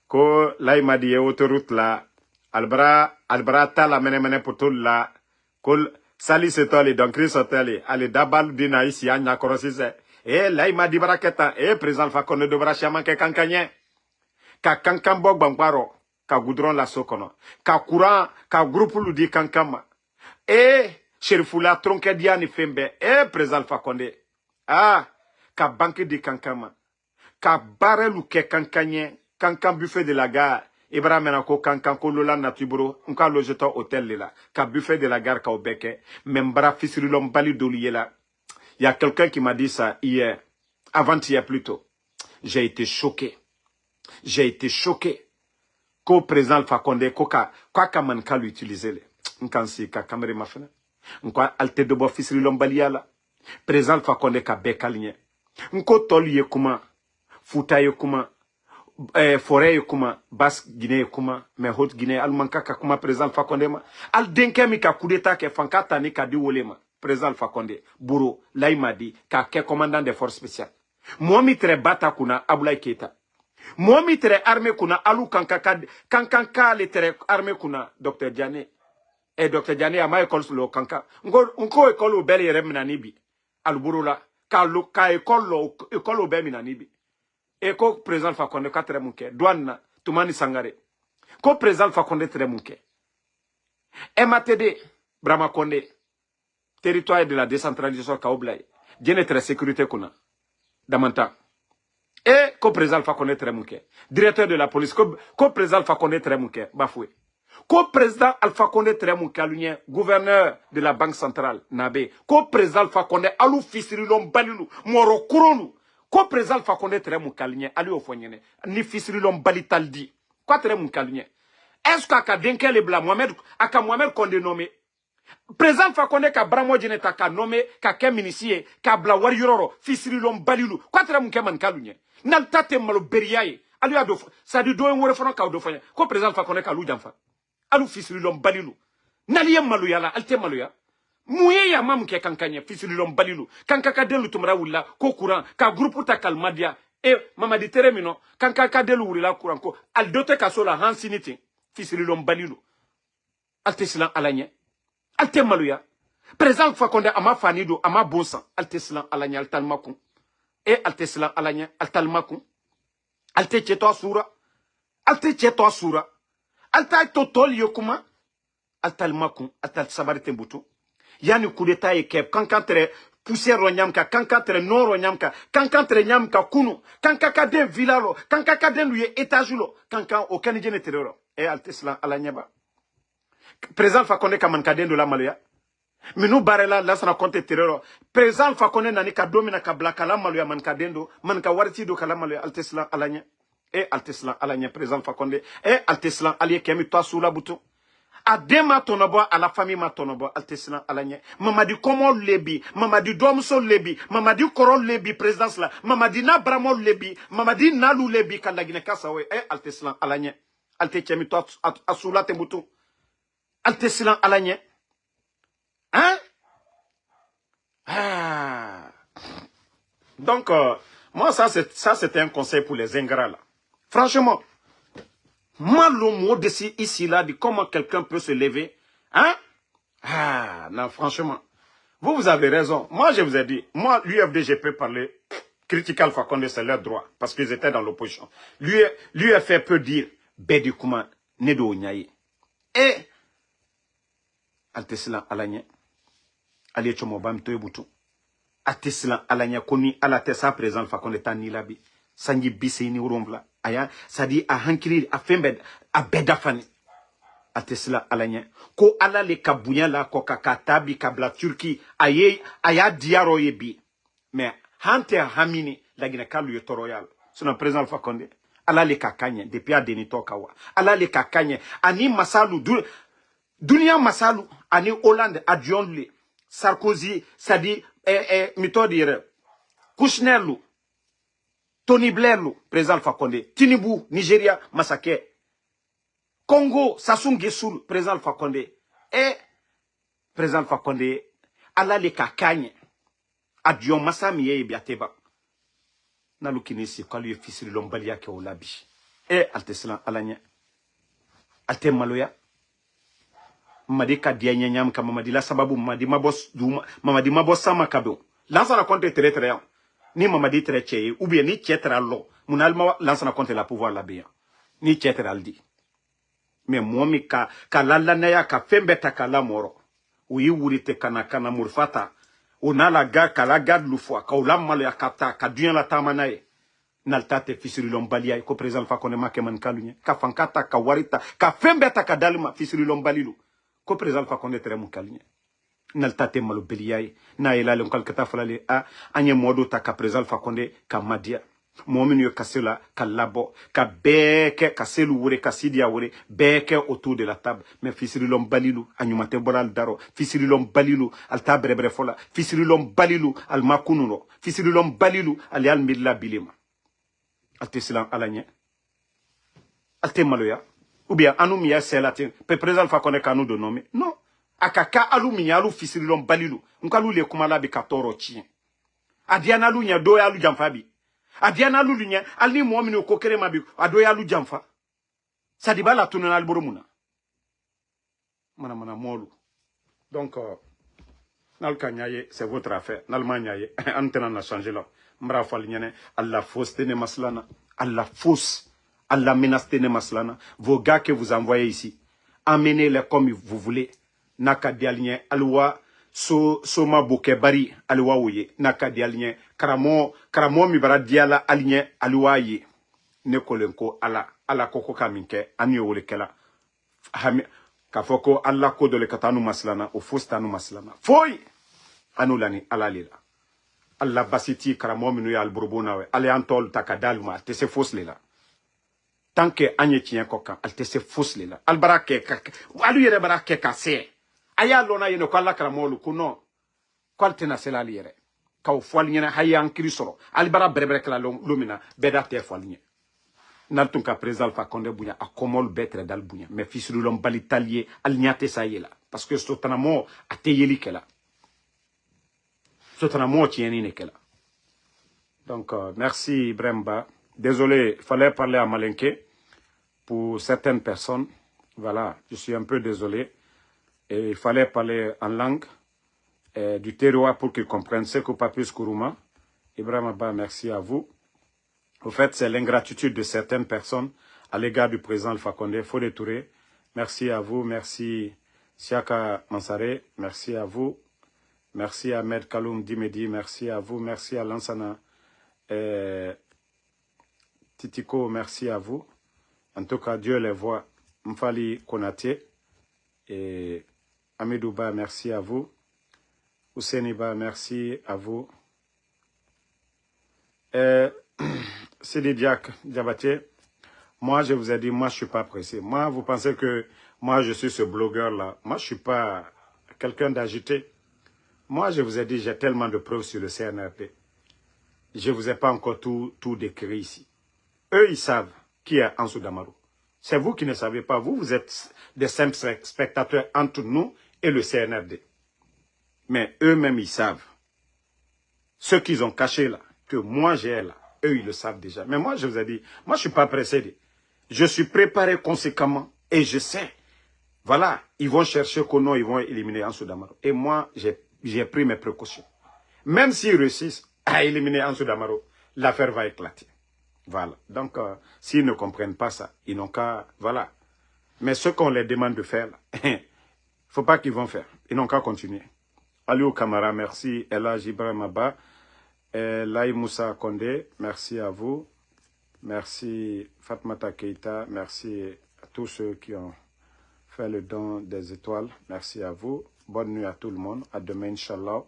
Ko Laïmadi est autoroute là. Albra Tala Mene pour tout là. Kol Sali Setoli, donc Chris Oteli. Allez, Dabal Dina ici, Anya Korosise. Laïmadi Baraketa. Président Fakone de Brachaman ke Kankanyen. Ka Kankan Bog Bambaro. Ka goudron la sokono. Ka courant, ka groupe ludi Kankama. Cherifula tronke diani fembe. Président Fakonde. Ka banque de Kankama. Ka barelu ke Kankanyen. Kankan buffet de la gare. Ibrahim Menako Kankan Kolola Natubro. Nka lojeto hôtel là. Ka buffet de la gare ka obeke. Membra fisrilom bali doliye là. Il y a quelqu'un qui m'a dit ça hier. Avant-hier plutôt. J'ai été choqué. J'ai été choqué. Ko président Fakonde koka man ka l'utiliser le nkansi ka kamere mafena nko alte de bo fisri lombaliala président Fakonde ka bekalnye nko toliye kuma futaye kuma forêt kuma bas Guinée kuma mais haute Guinée almanka ka kuma président Fakonde ma al denke mi ka coup d'état ke fankata ni ka di wolema président Fakonde buro laimadi ka ke commandant des forces spéciales momi tre bata kuna Abdoulaye Keita. Moi, mi tere armée kuna alu kanka le tere armée kuna Dr. Diané. Et Dr. Diané a ma école sur le kanka. Nko école au bel yere minanibi. Alburula. Ka école au bel minanibi. Et ko président Fakonde ka tere munke. Douane Toumani Sangare. Ko président Fakonde tere munke. MATD, Brahma Konde. Territoire de la décentralisation Kaoblaye. Djene tere sécurité kuna. Damanta. Et ko président Fakonde très mouké. Directeur de la police, ko président Alpha Condé très mouké. Bafoué. Ko président Alpha Condé très mouké alunye, gouverneur de la banque centrale, Nabé. Ko président Alpha Condé alou fisirilom balilu, moro kuronu. Ko président Alpha Condé très mouké alunye, alu ofonyene. Ni fisirilom balitaldi. Quoi très mouké alunye? Est-ce qu'à denke le bla Mohamed, aka Mohamed Condé nommé? Président Fakonde ka bramo jeneta ka nommé, ka ke minisiye, ka bla warriororo, fisirilom balilu. Quoi très mouké man kalunye? Naltate malo beriaye alu ya do ça dit do en wore fono ka do fanya ko président Fakonde ka lu janfa alu fisrilom balilu naliye malu yala alte malu ya muye ya mam ke kankanya fisrilom balilu kankaka delu tumra wulla ko courant ka groupe ta kalmadia e mamadi teremino kankaka delu wulila courant ko al dote ka sola hansiniti fisrilom balilu alte silan alanye alte malu ya président Fakonde ama fanido ama bonsan alte silan alanye altalmakun et alte silan alanya altalmaku alte cheto asura alta totol yokuma altalmaku altal sabarite butu yani coup d'état e kep kankantre poussière ronyamka kankantre non ronyamka kankantre nyamka kunu kankaka den vilalo kankaka den luye étagelo kankan o kanijene terror et alte silan alanya ba président Fakonde kaman kaden de la maloya Minu barela lasana konte terror. Président Fakonde nani ka domina ka blakala maluya man ka dendo, man ka warti do kala maluya alteslan alanya. Alteslan alanya président Fakonde. Alteslan aliye kemi toi sous la bouton. Adema tonobo à la famille ma tonobo alteslan alanya. Mamadi komo lebi, mamadi domso lebi, mamadi koron lebi présidence la, mamadi na bramo lebi, mamadi nalu lebi kalagine kasawe. Alteslan alanya. Alte kemi toi sous la te bouton. Alteslan alanya. Hein? Donc, moi, ça, c'était un conseil pour les ingrats, là. Franchement, moi, le mot ici, là, de comment quelqu'un peut se lever, hein? Non, franchement, vous avez raison. Moi, je vous ai dit, moi, l'UFDG peut parler, critiquer Alpha Condé, c'est leur droit, parce qu'ils étaient dans l'opposition. L'UFR peut dire, Bedi Kouma, Nedo Nyaye. Et, Alteslan Alanya. Ali chomo bam to ebutu ateslan alanya koni ala tesa président Fakonde tani labi sanji bise ni uromvla aya sadi a hankiri a fembe a bedafani Atesla alanya. Ko ala le kabunya la ko kakatabi kabla Turki aye aya diaro yebi. Mais hante hamini la gina kalu yoto royal. Sona président Alpha Condé. Ala le kakanye depuis a denito kawa. Ala le kakanye ani masalu dunia masalu ani Hollande adjonle Sarkozy sadi méthode yere Kouchner Tony Blair président Alpha Condé Tinubu Nigeria massacre Congo Sassou Nguesso président Alpha Condé et président Alpha Condé ala le kakanye adjon masami ye biateba nalu kinisi kwalu fisiri lombali yake olabi e alteslan alanya alte maloya mamadi ka dia nyanyam ka mamadi la sababu mamadi mabos sama kabo lança na compte très ni mamadi très cheye ou bien ni chetra lo munalma lança na compte la pouvoir la bien ni chetra aldi mais momi ka lalla na ya ka fembe takala moro uyi wurite kana murfata onala ga kala gad lufwa ka ulamma ya kapta ka duyan la tamanaye naltate fisiri lombalia ko président Alpha Condé make man kalunya ka fankata ka warita ka fembe ka dalma fisiri lombalilu ko président Alpha Condé tere mun kalunya naltate malo beliyai na ilale on kalkata falale a anye modo ta ka président Alpha Condé ka madia mominu yo kasela ka labo ka beke ka selu wure ka sidia wure beke autour de la table mais fisiri lombalilu anyumate boral daro fisiri lombalilu al tabre fola fisiri lombalilu al makununo fisiri lombalilu al yal milla bilima alte silan alanya alte maloya ou bien anumia selatin pe président Alpha Condé kanu de nommer non akaka alumia alu fisiri lombalilu nkalu le kumala bi katoro chien adiana lu nya do ya lu jamfabi adiana lu nya alni mu'minu ko kere mabi ado ya lu jamfa sadibala tunana alboromuna mana molu donc nal kanyaye c'est votre affaire nal manyaye antena na changer là mra fal nyene alla fausse tene maslana alla fausse alla menace tene maslana vos gars que vous envoyez ici emmenez-les comme vous voulez naka dialnye alwa soma boke bari alwa woye naka dialnye karamo mi bara diala alnye alwa ye ne kolenko ala koko kaminke anyo wole kala kafoko alla ko dole katanu maslana o fostanu maslana foy anulani alalila alla basiti karamo minu ya alburbuna we ale antol takadalma te se foslela tant que anye tien kokan al te se foslela albarake alu yere barake kase aya lona yene ko alla karamo lu kuno kwaltena selali yere ka fo nyena hayan kirisoro albara berebere kala lomina beda te fo nyena naltun ka président Alpha Condé bunya akomol betre dal bunya mais fils de l'homme balitalier alniate sayela parce que sotanamo ateyeli kela sotanamo tieni ne kela donc merci Bremba, désolé, il fallait parler à Malinké pour certaines personnes, voilà, je suis un peu désolé et il fallait parler en langue du terroir pour qu'ils comprennent ce que Papus Kourouma. Ibrahim Abba, merci à vous. Au fait, c'est l'ingratitude de certaines personnes à l'égard du président Alpha Condé. Fodé Touré, merci à vous. Merci Siaka Mansare, merci à vous. Merci à Ahmed Kaloum Dimedi, merci à vous. Merci à Lansana Titiko, merci à vous. En tout cas, Dieu les voit. Mfali Konaté et Amidouba, merci à vous. Ouseniba, merci à vous. Sidi Diak Diabaté, moi je vous ai dit, moi je ne suis pas pressé. Moi, vous pensez que moi je suis ce blogueur-là. Moi je ne suis pas quelqu'un d'agité. Moi je vous ai dit, j'ai tellement de preuves sur le CNRP. Je ne vous ai pas encore tout décrit ici. Eux, ils savent qui est Ansou Damaro. C'est vous qui ne savez pas. Vous êtes des simples spectateurs entre nous et le CNRD. Mais eux-mêmes, ils savent. Ce qu'ils ont caché là, que moi j'ai là, eux, ils le savent déjà. Mais moi, je vous ai dit, moi, je ne suis pas pressé. Je suis préparé conséquemment et je sais. Voilà, ils vont chercher Kono, ils vont éliminer Ansou Damaro. Et moi, j'ai pris mes précautions. Même s'ils réussissent à éliminer Ansou Damaro, l'affaire va éclater. Voilà. Donc, s'ils ne comprennent pas ça, ils n'ont qu'à... Voilà. Mais ce qu'on les demande de faire, il ne faut pas qu'ils vont faire. Ils n'ont qu'à continuer. Aliou Kamara, merci. Ella Ibrahim Abba. Laï Moussa Condé, merci à vous. Merci Fatmata Keita. Merci à tous ceux qui ont fait le don des étoiles. Merci à vous. Bonne nuit à tout le monde. À demain, Inch'Allah.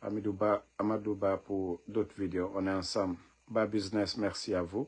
Amadouba pour d'autres vidéos. On est ensemble. Bas Business, merci à vous.